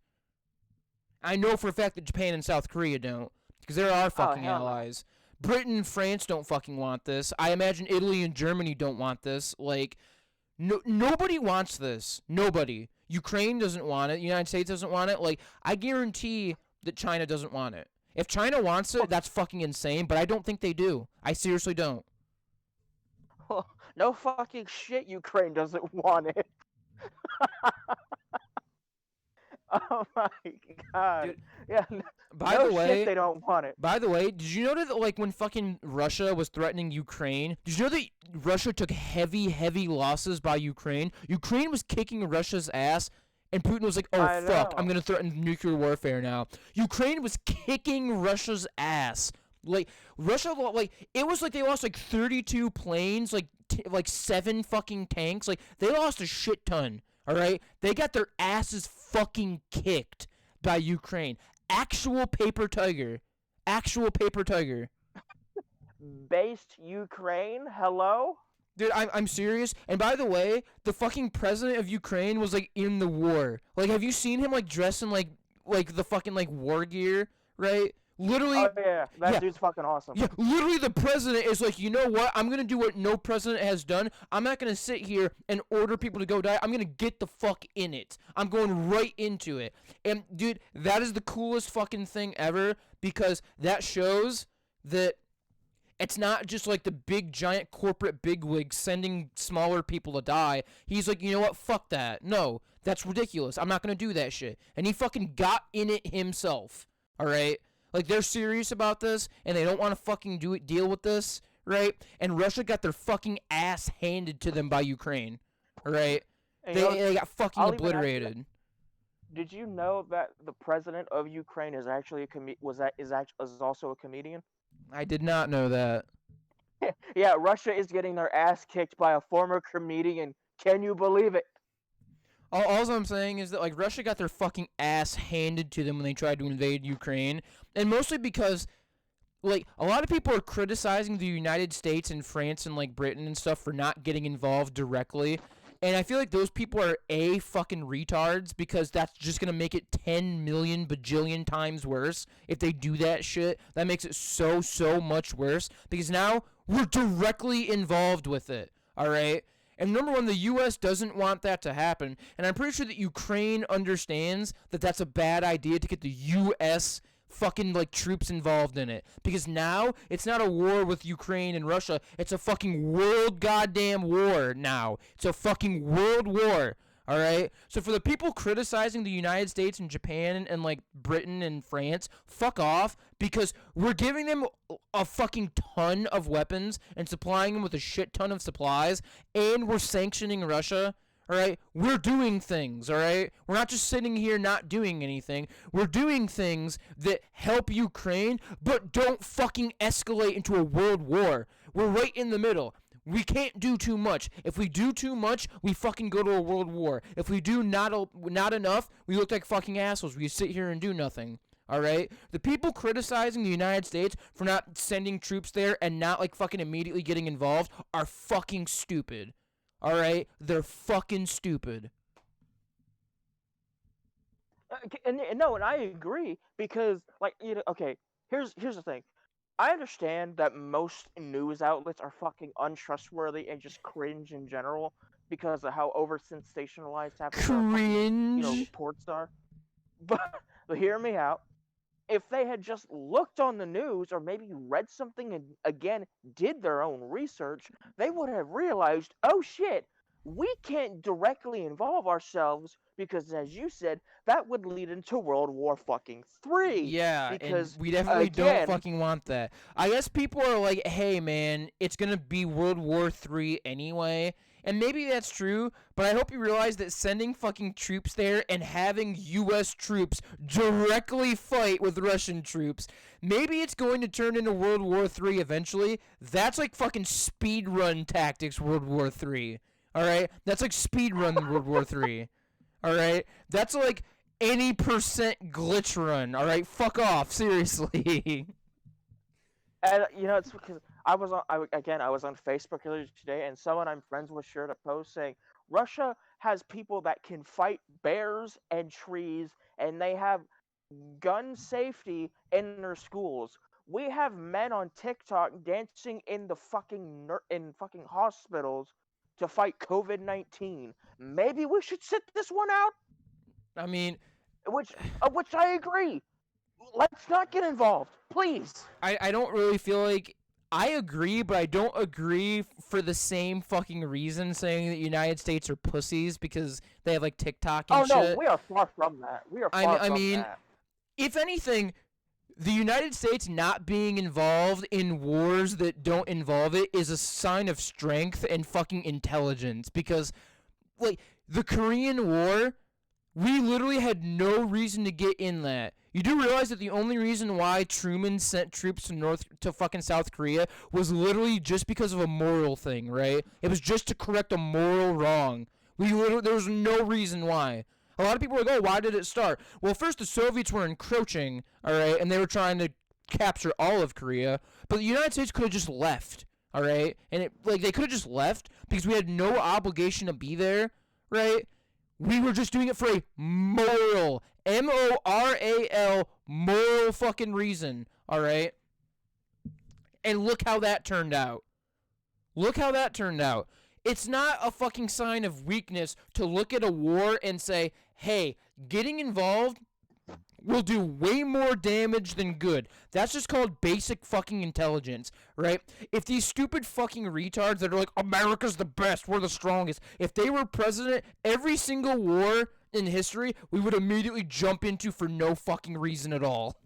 I know for a fact that Japan and South Korea don't, because they're our Oh fucking hell no. allies. Britain and France don't fucking want this. I imagine Italy and Germany don't want this. Like, nobody wants this. Nobody. Ukraine doesn't want it. The United States doesn't want it. Like, I guarantee that China doesn't want it. If China wants it, that's fucking insane, but I don't think they do. I seriously don't. No fucking shit, Ukraine doesn't want it. Oh my god. Dude, Yeah, by no the shit, way, they don't want it. did you know that like when fucking Russia was threatening Ukraine, did you know that Russia took heavy losses by Ukraine? Ukraine was kicking Russia's ass, and Putin was like, "Oh I fuck, I'm know. gonna threaten nuclear warfare now." Ukraine was kicking Russia's ass. Like like it was like they lost like 32 planes, like 7 fucking tanks. Like they lost a shit ton. All right, they got their asses fucking kicked by Ukraine. Actual paper tiger. Actual paper tiger. Based Ukraine, hello? Dude, I'm serious. And by the way, the fucking president of Ukraine was like in the war. Like, have you seen him like dressed in like the fucking like war gear, right? Literally, Oh yeah, that yeah, dude's fucking awesome. yeah, literally the president is like, you know what? I'm gonna do what no president has done. I'm not gonna sit here and order people to go die. I'm gonna get the fuck in it. I'm going right into it. And dude, that is the coolest fucking thing ever, because that shows that it's not just like the big giant corporate bigwigs sending smaller people to die. He's like, you know what? Fuck that. No, that's ridiculous. I'm not gonna do that shit. And he fucking got in it himself. All right. Like, they're serious about this, and they don't want to fucking deal with this, right? And Russia got their fucking ass handed to them by Ukraine, all right? And They got fucking I'll even ask you that. obliterated. Did you know that the president of Ukraine is actually a is also a comedian? I did not know that. Yeah, Russia is getting their ass kicked by a former comedian. Can you believe it? All I'm saying is that, like, Russia got their fucking ass handed to them when they tried to invade Ukraine, and mostly because, like, a lot of people are criticizing the United States and France and, like, Britain and stuff for not getting involved directly. And I feel like those people are fucking retards, because that's just gonna make it 10 million bajillion times worse if they do that shit. That makes it so much worse, because now we're directly involved with it. All right. And number one, the U.S. doesn't want that to happen, and I'm pretty sure that Ukraine understands that that's a bad idea to get the U.S. fucking like troops involved in it, because now it's not a war with Ukraine and Russia, it's a fucking world goddamn war now. It's a fucking world war. All right. So for the people criticizing the United States and Japan and like Britain and France, fuck off, because we're giving them a fucking ton of weapons and supplying them with a shit ton of supplies, and we're sanctioning Russia. All right, we're doing things. All right, we're not just sitting here not doing anything. We're doing things that help Ukraine, but don't fucking escalate into a world war. We're right in the middle. We can't do too much. If we do too much, we fucking go to a world war. If we do not enough, we look like fucking assholes. We sit here and do nothing. All right? The people criticizing the United States for not sending troops there and not like fucking immediately getting involved are fucking stupid. All right? They're fucking stupid. And no, and I agree, because like, okay, here's the thing. I understand that most news outlets are fucking untrustworthy and just cringe in general because of how over sensationalized half of their fucking, Cringe. reports are. But, but hear me out. If they had just looked on the news or maybe read something and again did their own research, they would have realized, oh shit, we can't directly involve ourselves because, as you said, that would lead into World War fucking three. Yeah, and Because we definitely don't again, fucking want that. I guess people are like, hey man, it's gonna be World War III anyway. And maybe that's true, but I hope you realize that sending fucking troops there and having US troops directly fight with Russian troops, maybe it's going to turn into World War III eventually. That's like fucking speedrun tactics World War III. Alright? That's like speedrun World War III. Alright? That's like any percent glitch run. All right, fuck off. Seriously. and it's because I was on Facebook earlier today, and someone I'm friends with shared a post saying Russia has people that can fight bears and trees, and they have gun safety in their schools. We have men on TikTok dancing in the in fucking hospitals to fight COVID-19. Maybe we should sit this one out. I mean, Which I agree. Let's not get involved, please. I don't really feel like I agree, but I don't agree for the same fucking reason, saying that United States are pussies because they have like TikTok Oh and no, shit. we are far from that. We are far I from mean, that. if anything, the United States not being involved in wars that don't involve it is a sign of strength and fucking intelligence because, like, the Korean War, we literally had no reason to get in that. You do realize that the only reason why Truman sent troops to fucking South Korea was literally just because of a moral thing, right? It was just to correct a moral wrong. There was no reason why. A lot of people are like, "Oh, why did it start?" Well, first the Soviets were encroaching, all right, and they were trying to capture all of Korea, but the United States could have just left, all right, and they could have just left because we had no obligation to be there, right? We were just doing it for a moral, moral, moral fucking reason, alright? And look how that turned out. Look how that turned out. It's not a fucking sign of weakness to look at a war and say, hey, getting involved will do way more damage than good. That's just called basic fucking intelligence, right? If these stupid fucking retards that are like, America's the best, we're the strongest, if they were president, every single war in history, we would immediately jump into for no fucking reason at all.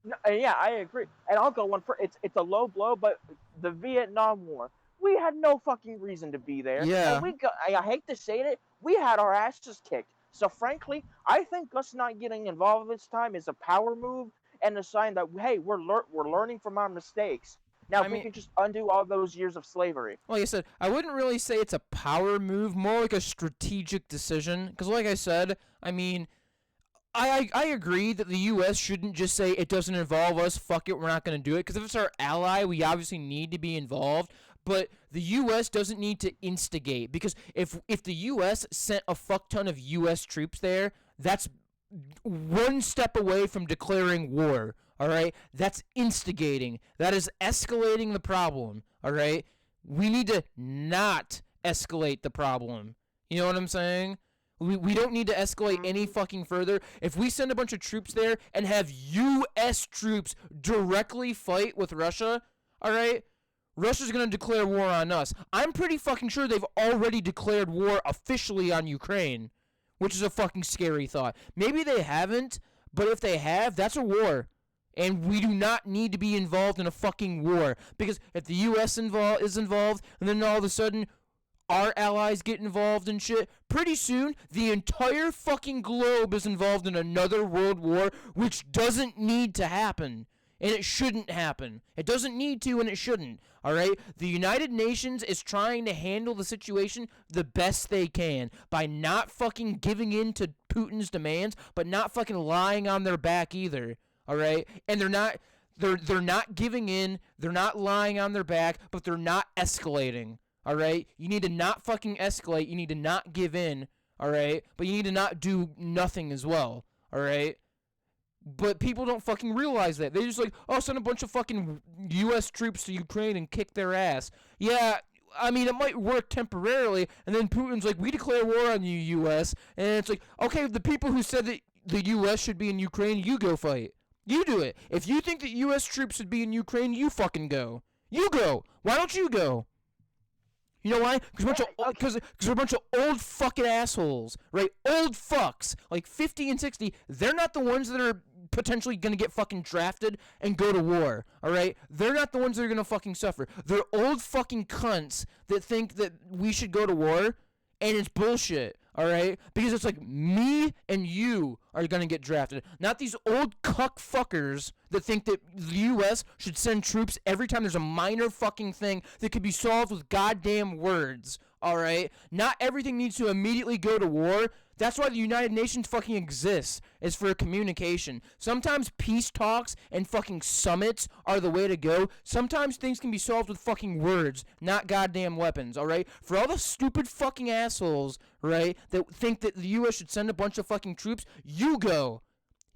No, yeah, I agree. And I'll go one for it's a low blow, but the Vietnam War, we had no fucking reason to be there, and Yeah. I hate to say it, we had our asses kicked. So frankly, I think us not getting involved this time is a power move and a sign that hey, we're learning from our mistakes. Now, I if we mean, can just undo all those years of slavery. like I said, I wouldn't really say it's a power move, more like a strategic decision. Because, like I said, I mean, I agree that the U.S. shouldn't just say it doesn't involve us, fuck it, we're not going to do it. Because if it's our ally, we obviously need to be involved. But the U.S. doesn't need to instigate. Because if the U.S. sent a fuck ton of U.S. troops there, that's one step away from declaring war. All right? That's instigating. That is escalating the problem. All right? We need to not escalate the problem. You know what I'm saying? We don't need to escalate any fucking further. If we send a bunch of troops there and have U.S. troops directly fight with Russia, all right, Russia's going to declare war on us. I'm pretty fucking sure they've already declared war officially on Ukraine, which is a fucking scary thought. Maybe they haven't, but if they have, that's a war. And we do not need to be involved in a fucking war. Because if the U.S. is involved, and then all of a sudden our allies get involved in shit, pretty soon the entire fucking globe is involved in another world war, which doesn't need to happen. And it shouldn't happen. It doesn't need to, and it shouldn't. All right? The United Nations is trying to handle the situation the best they can by not fucking giving in to Putin's demands, but not fucking lying on their back either. All right? And they're not giving in, they're not lying on their back, but they're not escalating. All right? You need to not fucking escalate, you need to not give in, all right? But you need to not do nothing as well. All right? But people don't fucking realize that. They just like, oh, send a bunch of fucking U.S. troops to Ukraine and kick their ass. Yeah, I mean, it might work temporarily, and then Putin's like, we declare war on you, U.S., and it's like, okay, the people who said that the U.S. should be in Ukraine, you go fight. You do it. If you think that U.S. troops should be in Ukraine, you fucking go. You go. Why don't you go? You know why? Because we're a bunch of old fucking assholes, right? Old fucks, like 50 and 60. They're not the ones that are potentially gonna get fucking drafted and go to war, all right? They're not the ones that are gonna fucking suffer. They're old fucking cunts that think that we should go to war, and it's bullshit. All right, because it's like me and you are gonna get drafted, not these old cuck fuckers that think that the U.S. should send troops every time there's a minor fucking thing that could be solved with goddamn words. All right, not everything needs to immediately go to war. That's why the United Nations fucking exists, is for communication. Sometimes peace talks and fucking summits are the way to go. Sometimes things can be solved with fucking words, not goddamn weapons, alright? For all the stupid fucking assholes, right, that think that the U.S. should send a bunch of fucking troops, you go.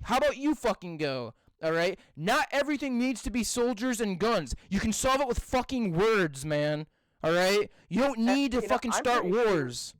How about you fucking go? Alright? Not everything needs to be soldiers and guns. You can solve it with fucking words, man. Alright? You don't need to fucking start wars.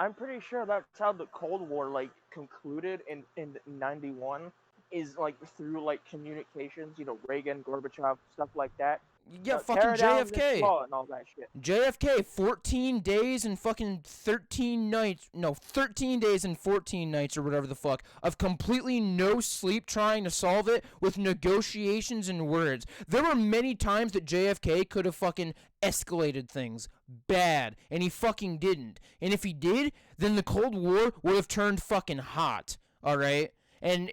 I'm pretty sure that's how the Cold War like concluded in '91, is like through like communications, Reagan, Gorbachev, stuff like that. Yeah, fucking JFK. And all that shit. JFK, 14 days and fucking 13 nights. No, 13 days and 14 nights or whatever the fuck of completely no sleep trying to solve it with negotiations and words. There were many times that JFK could have fucking escalated things bad, and he fucking didn't. And if he did, then the Cold War would have turned fucking hot, alright? And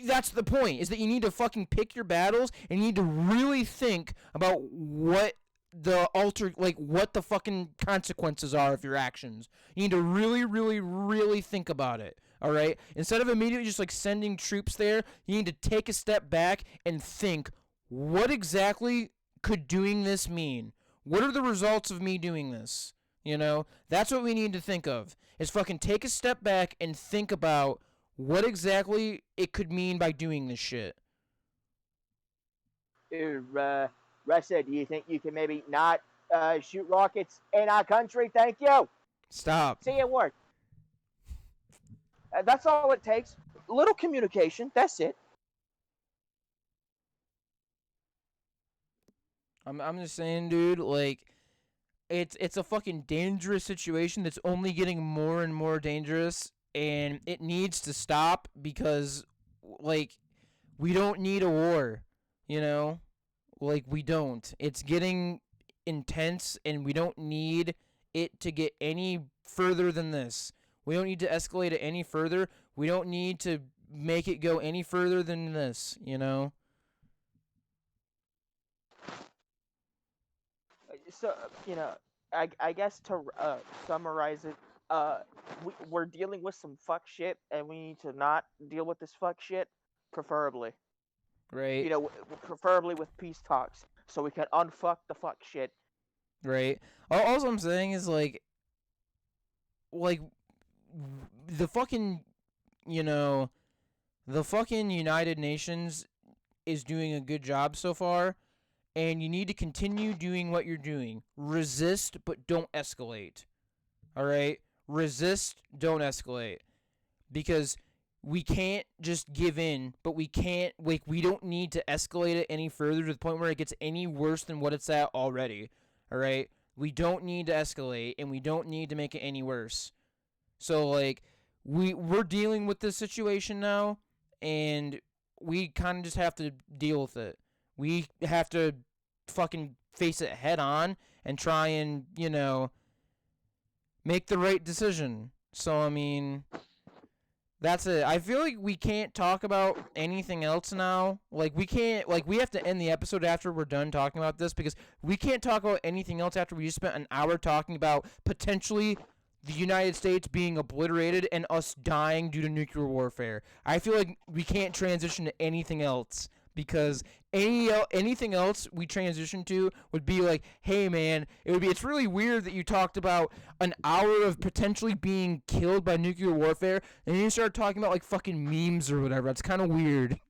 that's the point, is that you need to fucking pick your battles, and you need to really think about what what the fucking consequences are of your actions. You need to really, really, really think about it, alright? Instead of immediately just, like, sending troops there, you need to take a step back and think, what exactly could doing this mean? What are the results of me doing this? You know? That's what we need to think of, is fucking take a step back and think about what exactly it could mean by doing this shit. Russia, do you think you can maybe not shoot rockets in our country? Thank you. Stop. See it work. That's all it takes. Little communication. That's it. I'm just saying, dude, like, it's a fucking dangerous situation that's only getting more and more dangerous. And it needs to stop because, like, we don't need a war, you know? Like, we don't. It's getting intense, and we don't need it to get any further than this. We don't need to escalate it any further. We don't need to make it go any further than this, you know? So, I guess to summarize it, we're dealing with some fuck shit, and we need to not deal with this fuck shit, preferably. Right. Preferably with peace talks, so we can unfuck the fuck shit. Right. All I'm saying is, like, the fucking, the fucking United Nations is doing a good job so far, and you need to continue doing what you're doing. Resist, but don't escalate. All right? Resist, don't escalate. Because we can't just give in, but we don't need to escalate it any further to the point where it gets any worse than what it's at already. All right? We don't need to escalate, and we don't need to make it any worse. So, like, we're dealing with this situation now, and we kind of just have to deal with it. We have to fucking face it head on and try and, make the right decision. So, I mean, that's it. I feel like we can't talk about anything else now. Like, we have to end the episode after we're done talking about this, because we can't talk about anything else after we just spent an hour talking about potentially the United States being obliterated and us dying due to nuclear warfare. I feel like we can't transition to anything else because anything else we transition to would be like, hey man, it's really weird that you talked about an hour of potentially being killed by nuclear warfare, and then you start talking about like fucking memes or whatever. It's kind of weird.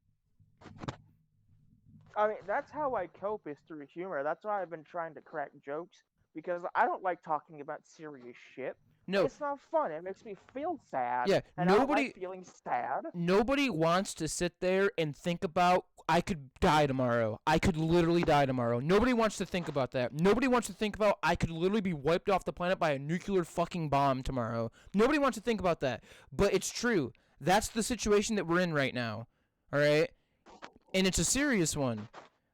I mean, that's how I cope is through humor. That's why I've been trying to crack jokes because I don't like talking about serious shit. No, It's not fun. It makes me feel sad, yeah, and I don't like feeling sad. nobody wants to sit there and think about I could die tomorrow. I could literally die tomorrow. Nobody wants to think about that. Nobody wants to think about I could literally be wiped off the planet by a nuclear fucking bomb tomorrow. Nobody wants to think about that. But it's true. That's the situation that we're in right now. All right? And it's a serious one.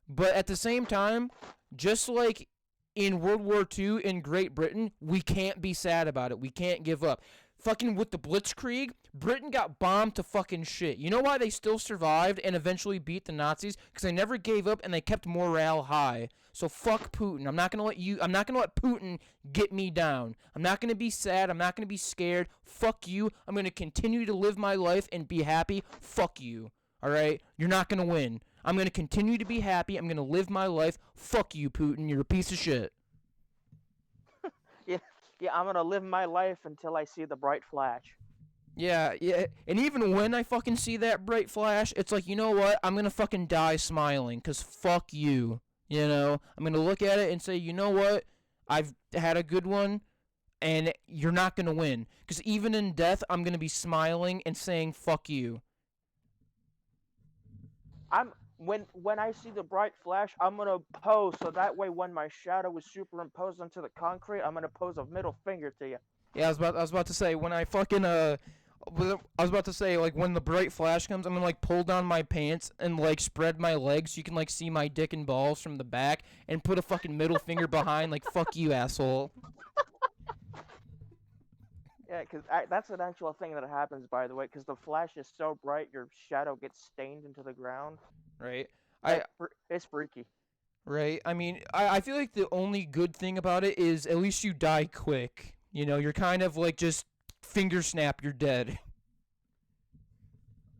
But at the same time, just like in World War II in Great Britain, we can't be sad about it. We can't give up. Fucking with the Blitzkrieg, Britain got bombed to fucking shit. You know why they still survived and eventually beat the Nazis? Because they never gave up and they kept morale high. So fuck Putin. I'm not gonna let Putin get me down. I'm not gonna be sad. I'm not gonna be scared. Fuck you. I'm gonna continue to live my life and be happy. Fuck you. Alright? You're not gonna win. I'm gonna continue to be happy. I'm gonna live my life. Fuck you, Putin. You're a piece of shit. Yeah, I'm gonna live my life until I see the bright flash. Yeah, and even when I fucking see that bright flash, it's like, you know what? I'm gonna fucking die smiling, cause fuck you. You know? I'm gonna look at it and say, you know what? I've had a good one, and you're not gonna win. Cause even in death, I'm gonna be smiling and saying, fuck you. When I see the bright flash, I'm gonna pose so that way when my shadow is superimposed onto the concrete, I'm gonna pose a middle finger to you. Yeah, I was about to say, when I fucking, I was about to say, like, when the bright flash comes, I'm gonna, like, pull down my pants and, like, spread my legs so you can, like, see my dick and balls from the back and put a fucking middle finger behind, like, fuck you, asshole. Yeah, because that's an actual thing that happens, by the way, because the flash is so bright, your shadow gets stained into the ground. Right? It's freaky. Right? I mean, I feel like the only good thing about it is at least you die quick. You know, you're kind of like just finger snap, you're dead.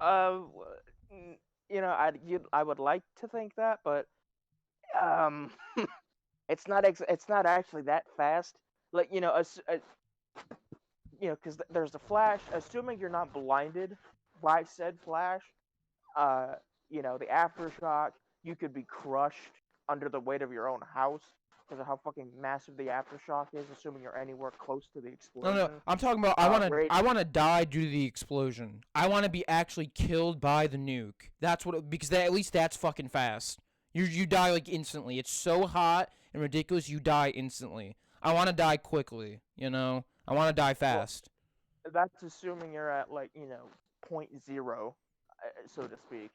Uh, I would like to think that, but um, it's not actually that fast. Like because there's the flash. Assuming you're not blinded by said flash, the aftershock, you could be crushed under the weight of your own house because of how fucking massive the aftershock is. Assuming you're anywhere close to the explosion. No, I'm talking about I want to die due to the explosion. I want to be actually killed by the nuke. That's because at least that's fucking fast. You die like instantly. It's so hot and ridiculous. You die instantly. I want to die quickly. You know. I want to die fast. Well, that's assuming you're at point zero, so to speak.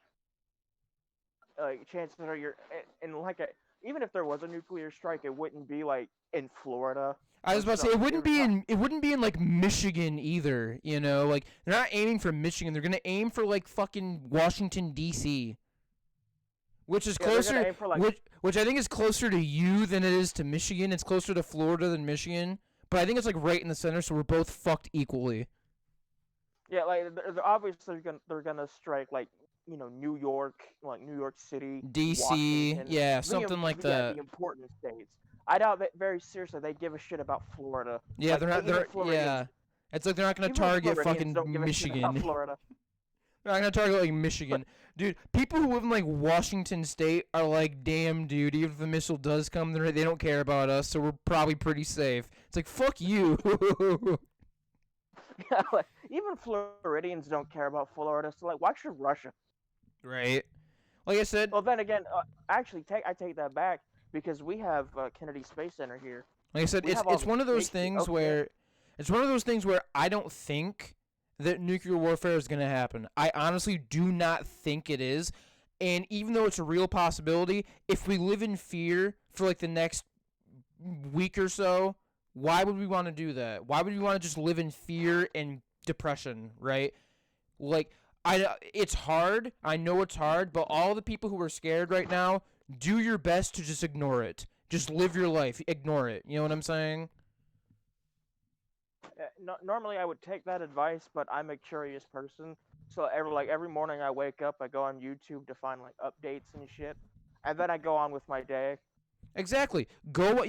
Like chances are you're and even if there was a nuclear strike, it wouldn't be like in Florida. I was about to say it wouldn't be in like Michigan either, you know? Like they're not aiming for Michigan. They're going to aim for like fucking Washington D.C. Which is closer which I think is closer to you than it is to Michigan. It's closer to Florida than Michigan. But I think it's like right in the center, so we're both fucked equally. Yeah, like they're obviously they're gonna strike like New York, like New York City, DC, yeah, something like that. The important states. I doubt that very seriously they give a shit about Florida. Yeah, like, they're not. Yeah, it's like they're not gonna target fucking Michigan. Florida. They're not gonna target like Michigan, dude. People who live in like Washington State are like, damn, dude. Even if the missile does come, they don't care about us, so we're probably pretty safe. It's like, fuck you. Yeah, like, even Floridians don't care about Florida, so like, why should Russia? Right. Like I said. Well, then again, actually, I take that back because we have Kennedy Space Center here. Like I said, it's one of those things where I don't think that nuclear warfare is going to happen. I honestly do not think it is. And even though it's a real possibility, if we live in fear for like the next week or so, why would we want to do that? Why would we want to just live in fear and depression, right? Like, it's hard. I know it's hard, but all the people who are scared right now, do your best to just ignore it. Just live your life. Ignore it. You know what I'm saying? Normally I would take that advice, but I'm a curious person, So every morning I wake up, I go on YouTube to find like updates and shit, and then I go on with my day. Exactly. Go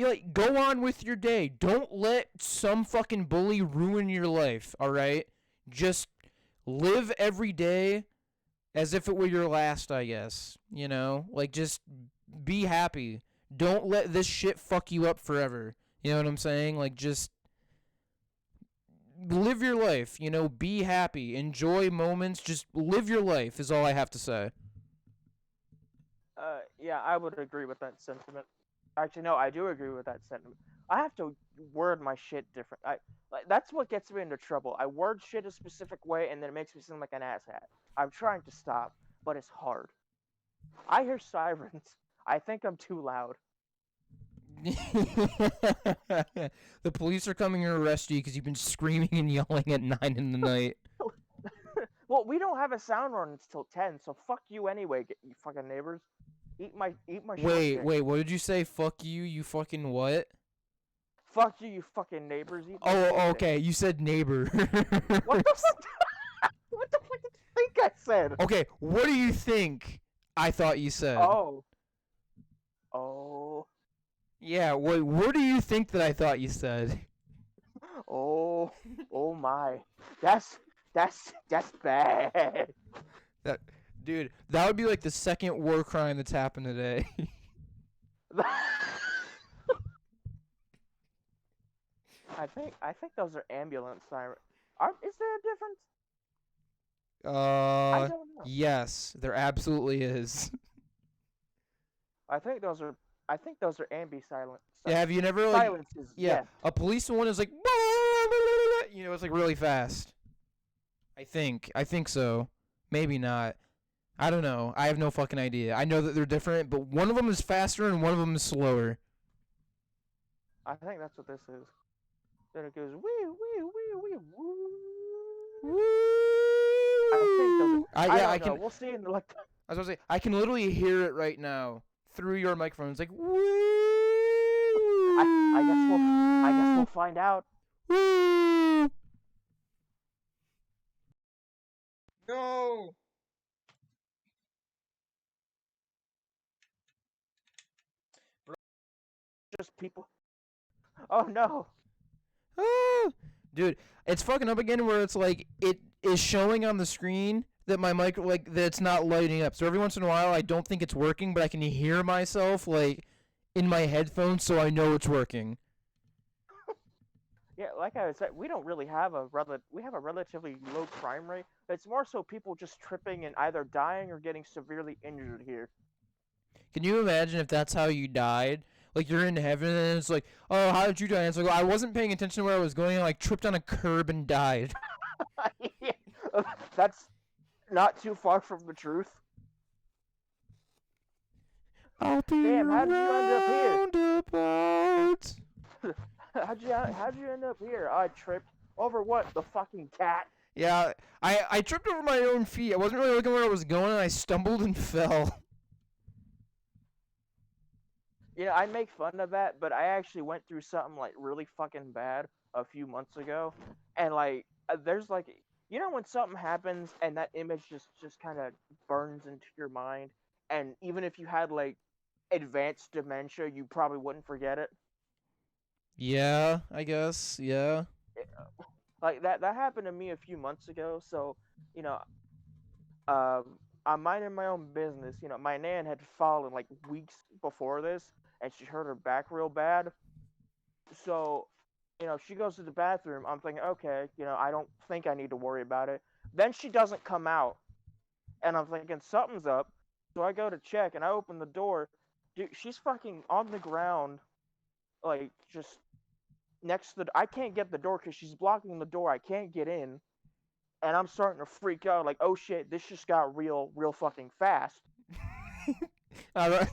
on with your day. Don't let some fucking bully ruin your life, all right? Just live every day as if it were your last, I guess. You know? Like just be happy. Don't let this shit fuck you up forever. You know what I'm saying? Like just live your life, you know, be happy, enjoy moments, just live your life is all I have to say. Yeah, I would agree with that sentiment. Actually, no, I do agree with that sentiment. I have to word my shit different. That's what gets me into trouble. I word shit a specific way, and then it makes me seem like an asshat. I'm trying to stop, but it's hard. I hear sirens. I think I'm too loud. The police are coming to arrest you because you've been screaming and yelling at 9 in the night. Well, we don't have a sound ordinance till 10, so fuck you anyway, you fucking neighbors. Eat my short dick. Wait, what did you say? Fuck you, you fucking what? Fuck you, you fucking neighbors. Eat my Oh, short okay, you said neighbor. What the fuck? What the fuck did you think I said? Okay, what do you think I thought you said? Oh. Yeah, what do you think that I thought you said? Oh my. That's bad. Dude, that would be like the second war crime that's happened today. I think those are ambulance sirens. Is there a difference? I don't know. Yes, there absolutely is. I think those are ambi silent. Yeah, have you never like Silences? yeah, a police one is like you know, it's like really fast. I think so. Maybe not. I don't know. I have no fucking idea. I know that they're different, but one of them is faster and one of them is slower. I think that's what this is. Then it goes wee wee wee wee woo. I can. We'll see in the like. I was gonna say I can literally hear it right now through your microphone. It's like woo. I guess we'll find out. Woo. No. Just people. Oh no. Ah. Dude, it's fucking up again where it's like it is showing on the screen that my mic like that it's not lighting up. So every once in a while I don't think it's working, but I can hear myself like in my headphones so I know it's working. Yeah, like I said, we don't really have we have a relatively low crime rate. It's more so people just tripping and either dying or getting severely injured here. Can you imagine if that's how you died? Like you're in heaven and it's like, oh, how did you die? And it's like, I wasn't paying attention to where I was going. I like tripped on a curb and died. Yeah, that's not too far from the truth. I'll be Damn, how did you end up here? How'd you end up here? I tripped over what? The fucking cat? Yeah, I tripped over my own feet. I wasn't really looking where I was going and I stumbled and fell. Yeah, I make fun of that, but I actually went through something like really fucking bad a few months ago, and like there's like when something happens and that image just kind of burns into your mind, and even if you had like advanced dementia, you probably wouldn't forget it. Yeah, I guess. Yeah. Like that happened to me a few months ago. So, you know, I'm minding my own business. My nan had fallen like weeks before this, and she hurt her back real bad. So, she goes to the bathroom. I'm thinking, okay, I don't think I need to worry about it. Then she doesn't come out, and I'm thinking something's up. So I go to check, and I open the door. Dude, she's fucking on the ground, like just next to the. I can't get the door because she's blocking the door. I can't get in, and I'm starting to freak out. Like, oh shit, this just got real fucking fast.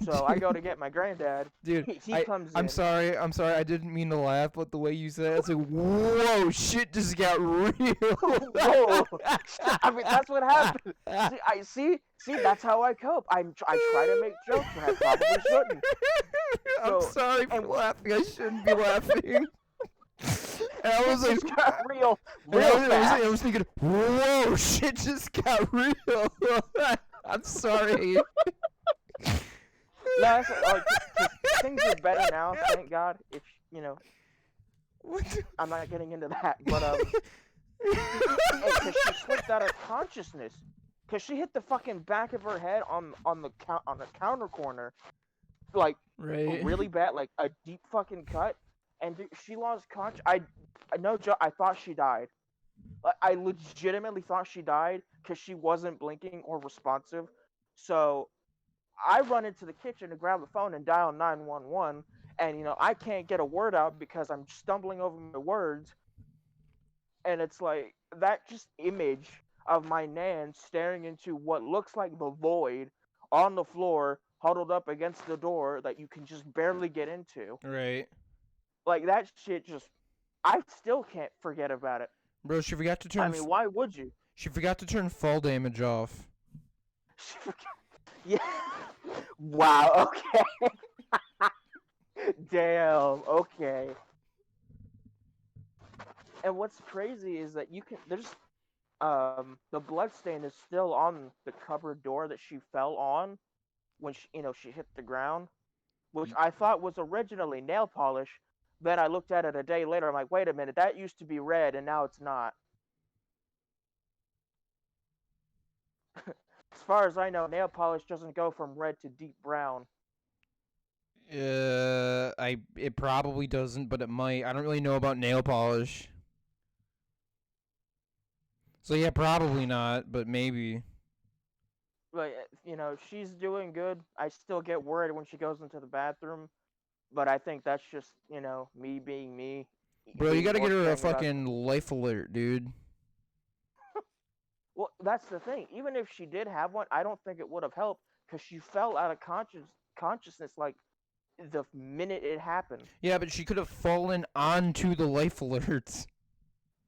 So I go to get my granddad. Dude, he comes in. I'm sorry. I didn't mean to laugh, but the way you said it, it's like, whoa, shit just got real. Whoa. I mean, that's what happened. See, that's how I cope. I try to make jokes when I probably shouldn't. I'm sorry for laughing. I shouldn't be laughing. And I was It like, just got real I fast. was thinking, whoa, shit just got real. I'm sorry. No, that's like, cause things are better now, thank God. If What the- I'm not getting into that, but cause she slipped out of consciousness, cause she hit the fucking back of her head on the counter corner, like Right. really bad, like a deep fucking cut, and she lost conscious. No joke, I thought she died. I legitimately thought she died because she wasn't blinking or responsive. So I run into the kitchen to grab the phone and dial 911, and I can't get a word out because I'm stumbling over my words, and it's like that just image of my nan staring into what looks like the void on the floor, huddled up against the door that you can just barely get into. Right. Like that shit just I still can't forget about it. Bro, she forgot to I turn. mean, why would you? She forgot to turn fall damage off. She forgot. Yeah. Wow. Okay. Damn. Okay. And what's crazy is that there's the blood stain is still on the cupboard door that she fell on when she hit the ground, which I thought was originally nail polish. Then I looked at it a day later. I'm like, wait a minute, that used to be red and now it's not. As far as I know, nail polish doesn't go from red to deep brown. It probably doesn't, but it might. I don't really know about nail polish. So yeah, probably not, but maybe. But she's doing good. I still get worried when she goes into the bathroom, but I think that's just me being me, Bro, you being gotta more get her a caring about. fucking life alert, dude. Well, that's the thing. Even if she did have one, I don't think it would have helped because she fell out of consciousness like the minute it happened. Yeah, but she could have fallen onto the life alerts.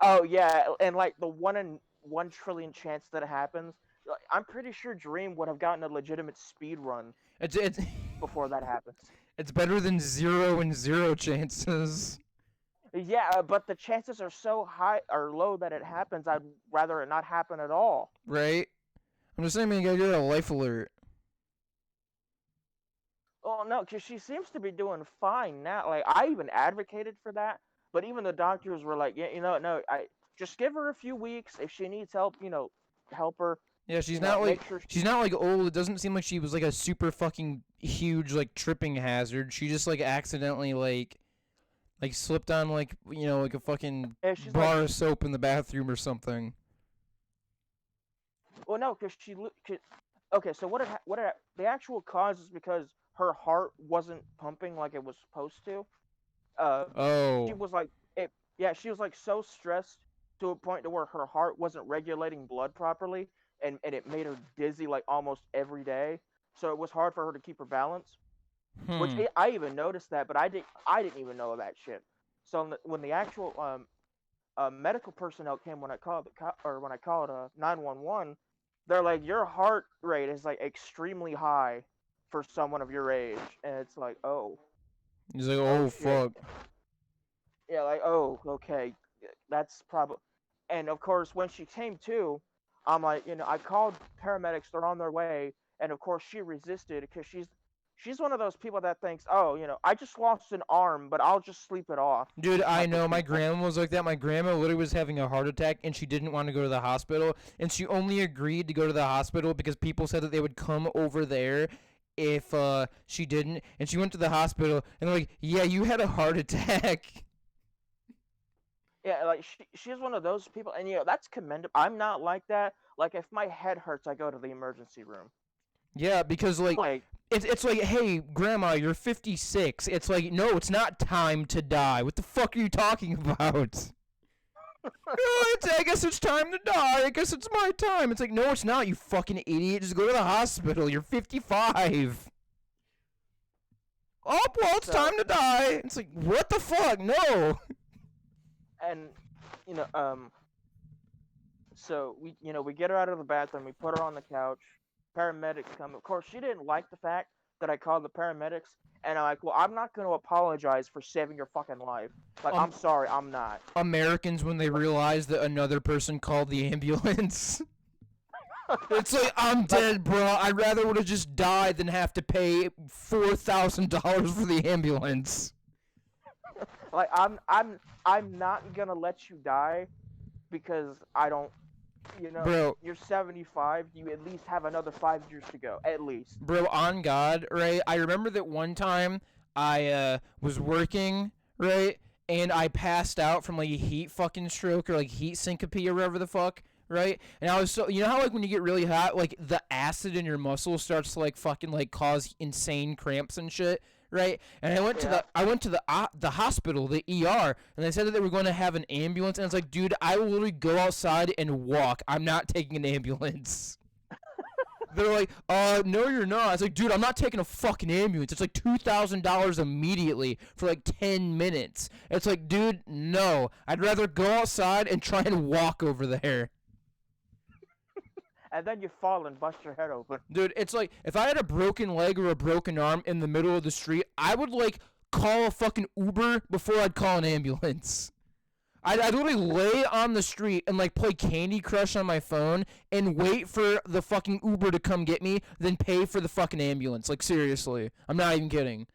Oh yeah, and like the 1 in 1 trillion chance that it happens, like, I'm pretty sure Dream would have gotten a legitimate speed run It's before that happens. it's better than 0 and 0 chances. Yeah, but the chances are so high or low that it happens. I'd rather it not happen at all. Right? I'm just saying, man, you gotta get her a life alert. Oh no, because she seems to be doing fine now. Like I even advocated for that, but even the doctors were like, yeah, no, I just give her a few weeks. If she needs help, help her. Yeah, Make sure she's not like old. It doesn't seem like she was like a super fucking huge like tripping hazard. She just like accidentally like slipped on like like a fucking if she's like, bar of soap in the bathroom or something. well, no, because okay, so the actual cause is because her heart wasn't pumping like it was supposed to. Uh, she Oh. was like she was like so stressed to a point to where her heart wasn't regulating blood properly, and it made her dizzy like almost every day. So it was hard for her to keep her balance. Which Hmm. I even noticed that, but I didn't even know that shit. So when the actual medical personnel came when I called or when I called 911, they're like, your heart rate is like extremely high for someone of your age, and it's like, He's like, oh oh shit, fuck. yeah, like, oh, okay, that's probably. And of course, when she came to, I'm like, I called paramedics. They're on their way, and of course, she resisted because she's one of those people that thinks, oh, I just lost an arm, but I'll just sleep it off Dude, I type of know my people. grandma was like that. My grandma literally was having a heart attack and she didn't want to go to the hospital. And she only agreed to go to the hospital because people said that they would come over there if she didn't. And she went to the hospital and they're like, yeah, you had a heart attack. Yeah, like she's one of those people, and that's commendable. I'm not like that. Like if my head hurts, I go to the emergency room. Yeah, because like Like, it's like, hey, grandma, you're 56. It's like, no, it's not time to die. What the fuck are you talking about? Oh, I guess it's time to die. I guess it's my time. It's like, no, it's not, you fucking idiot. Just go to the hospital. You're 55. Oh, well, it's so time to die. It's like, what the fuck? No. and you know um so we get her out of the bathroom, we put her on the couch. Paramedics come. Of course, she didn't like the fact that I called the paramedics, and I'm like, well, I'm not going to apologize for saving your fucking life. Like, Um, I'm sorry, I'm not. Americans when they realize that another person called the ambulance. It's like, I'm dead, bro. I'd rather would have just died than have to pay $4,000 for the ambulance. Like, I'm not gonna let you die because I don't. Bro, You're 75. You at least have another 5 years to go, at least. bro, on God, right? I remember that one time I was working, right, and I passed out from like a heat fucking stroke or like heat syncope or whatever the fuck, right? And I was so, you know how like when you get really hot, like the acid in your muscles starts to like fucking like cause insane cramps and shit, right? And I went to the hospital, the ER, and they said that they were going to have an ambulance, and it's like, dude, I will literally go outside and walk. I'm not taking an ambulance. They're like, no, you're not. It's like, dude, I'm not taking a fucking ambulance. It's like $2,000 immediately for like 10 minutes. It's like, dude, no. I'd rather go outside and try and walk over there. And then you fall and bust your head open. Dude, it's like, if I had a broken leg or a broken arm in the middle of the street, I would, like, call a fucking Uber before I'd call an ambulance. I'd literally lay on the street and, like, play Candy Crush on my phone and wait for the fucking Uber to come get me, then pay for the fucking ambulance. Like, seriously. I'm not even kidding.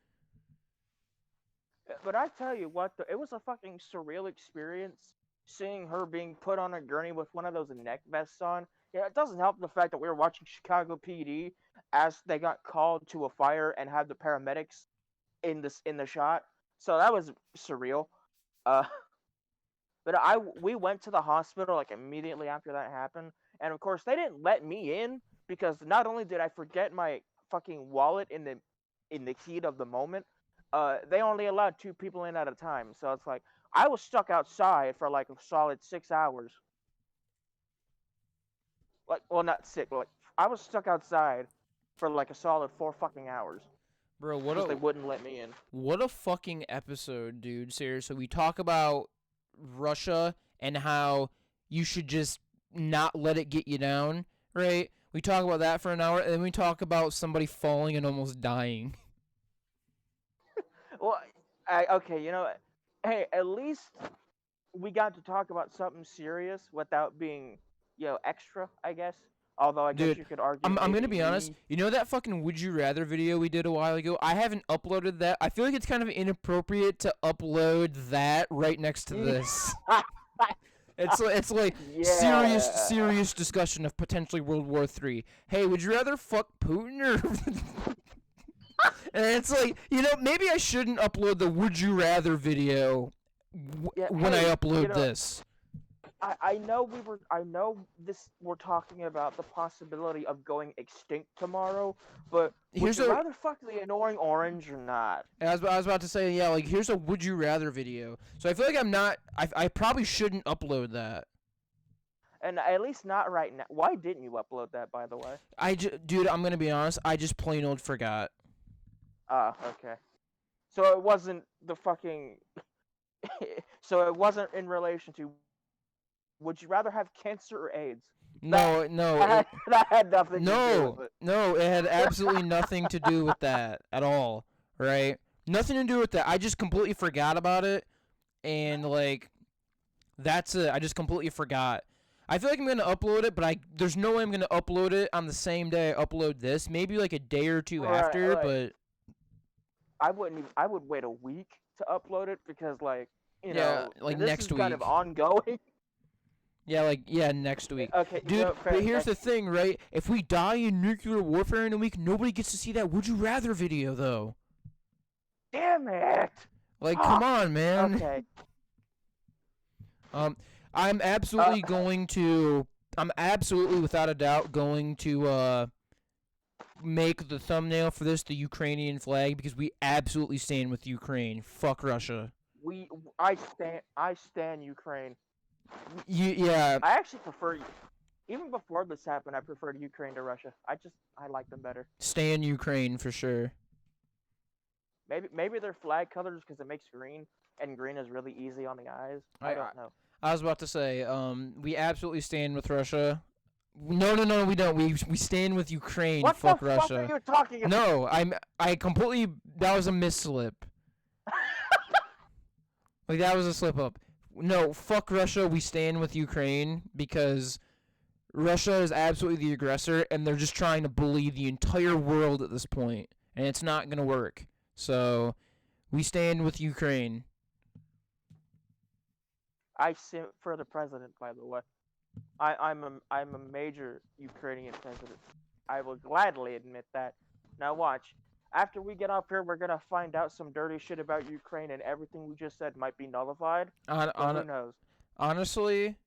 But I tell you what, it was a fucking surreal experience seeing her being put on a gurney with one of those neck vests on. Yeah, it doesn't help the fact that we were watching Chicago PD as they got called to a fire and had the paramedics in the shot. So that was surreal. Uh, but we went to the hospital like immediately after that happened, and of course they didn't let me in because not only did I forget my fucking wallet in the heat of the moment, they only allowed 2 people in at a time. So it's like I was stuck outside for like a solid 6 hours. Like, well, not six, but like I was stuck outside for like a solid 4 fucking hours Bro, because they wouldn't let me in. what a fucking episode, dude. Seriously, we talk about Russia and how you should just not let it get you down, right? We talk about that for an hour, and then we talk about somebody falling and almost dying. Well, okay, hey, at least we got to talk about something serious without being, extra, I guess. Although I guess Dude, you could argue I'm gonna maybe be honest. You know that fucking Would You Rather video we did a while ago? I haven't uploaded that. I feel like it's kind of inappropriate to upload that right next to this. It's like Yeah. serious discussion of potentially World War III. Hey, would you rather fuck Putin or? And it's like, maybe I shouldn't upload the Would You Rather video when I upload this. I know we're talking about the possibility of going extinct tomorrow, but would you rather fuck the annoying orange or not? I was about to say, yeah, like, here's a Would You Rather video. So I feel like I probably shouldn't upload that. And at least not right now. Why didn't you upload that, by the way? Dude, I'm gonna be honest, I just plain old forgot. Okay. So it wasn't the fucking... So it wasn't in relation to... Would you rather have cancer or AIDS? No. That had nothing to do with it. No, it had absolutely nothing to do with that at all, right? Nothing to do with that. I just completely forgot about it, and, like, that's it. I just completely forgot. I feel like I'm going to upload it, but there's no way I'm going to upload it on the same day I upload this. Maybe, like, a day or two after, but... I would wait a week to upload it because, like, like this next is week. kind of ongoing. Yeah, next week. Okay, dude, but here's the thing, right? If we die in nuclear warfare in a week, nobody gets to see that Would You Rather video, though. Damn it! Like, come on, man. Okay. I'm absolutely without a doubt going to make the thumbnail for this the Ukrainian flag because we absolutely stand with Ukraine. Fuck Russia. I stand Ukraine. Yeah. I actually prefer, even before this happened, I preferred Ukraine to Russia. I like them better. Stand Ukraine for sure. Maybe their flag colors because it makes green, and green is really easy on the eyes. I don't know. I was about to say, we absolutely stand with Russia. No, we don't. We stand with Ukraine. What the Fuck fuck are Russia. you talking about? No, I completely. That was a misslip. Like that was a slip up. No, fuck Russia. We stand with Ukraine because Russia is absolutely the aggressor, and they're just trying to bully the entire world at this point, and it's not gonna work. So, we stand with Ukraine. I simp for the president, by the way. I'm a major Ukrainian president. I will gladly admit that. Now watch. After we get off here, we're gonna find out some dirty shit about Ukraine, and everything we just said might be nullified. On But who on knows? honestly,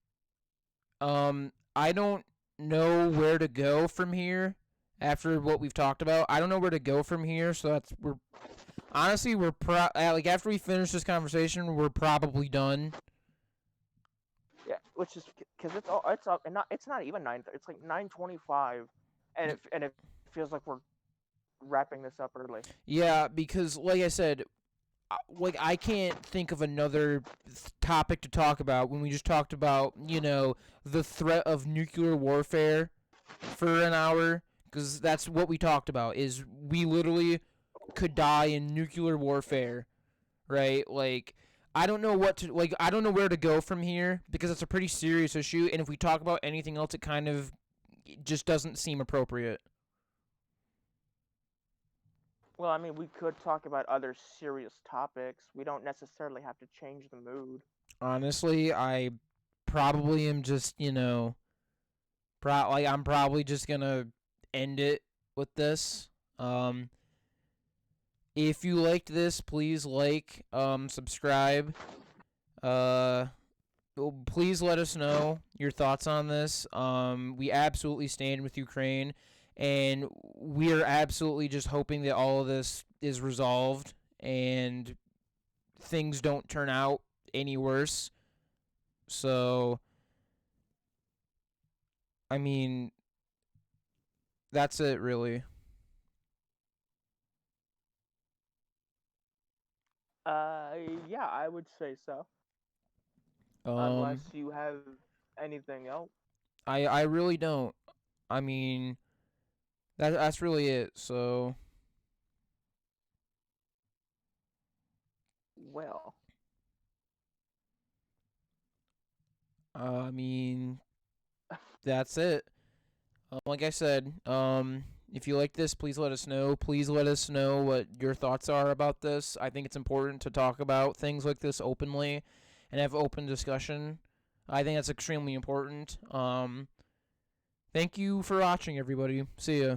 I don't know where to go from here after what we've talked about. I don't know where to go from here, so we're honestly like after we finish this conversation, we're probably done. Yeah, which is because and it's not even 9. It's like 9:25, and it feels like we're wrapping this up early. Yeah, because like I said, like I can't think of another topic to talk about when we just talked about, the threat of nuclear warfare for an hour, because that's what we talked about is we literally could die in nuclear warfare, right? Like I don't know I don't know where to go from here because it's a pretty serious issue, and if we talk about anything else it kind of just doesn't seem appropriate. Well, I mean, we could talk about other serious topics. We don't necessarily have to change the mood. Honestly, I probably am just, like I'm probably just gonna end it with this. If you liked this, please subscribe. Uh, please let us know your thoughts on this. We absolutely stand with Ukraine, and we are absolutely just hoping that all of this is resolved and things don't turn out any worse. So, I mean, that's it, really. Yeah, I would say so. Unless Um, you have anything else. I really don't. I mean, that's really it. So, Well, I mean, that's it. Like I said, if you like this, please let us know. Please let us know what your thoughts are about this. I think it's important to talk about things like this openly and have open discussion. I think that's extremely important. Thank you for watching, everybody. See ya.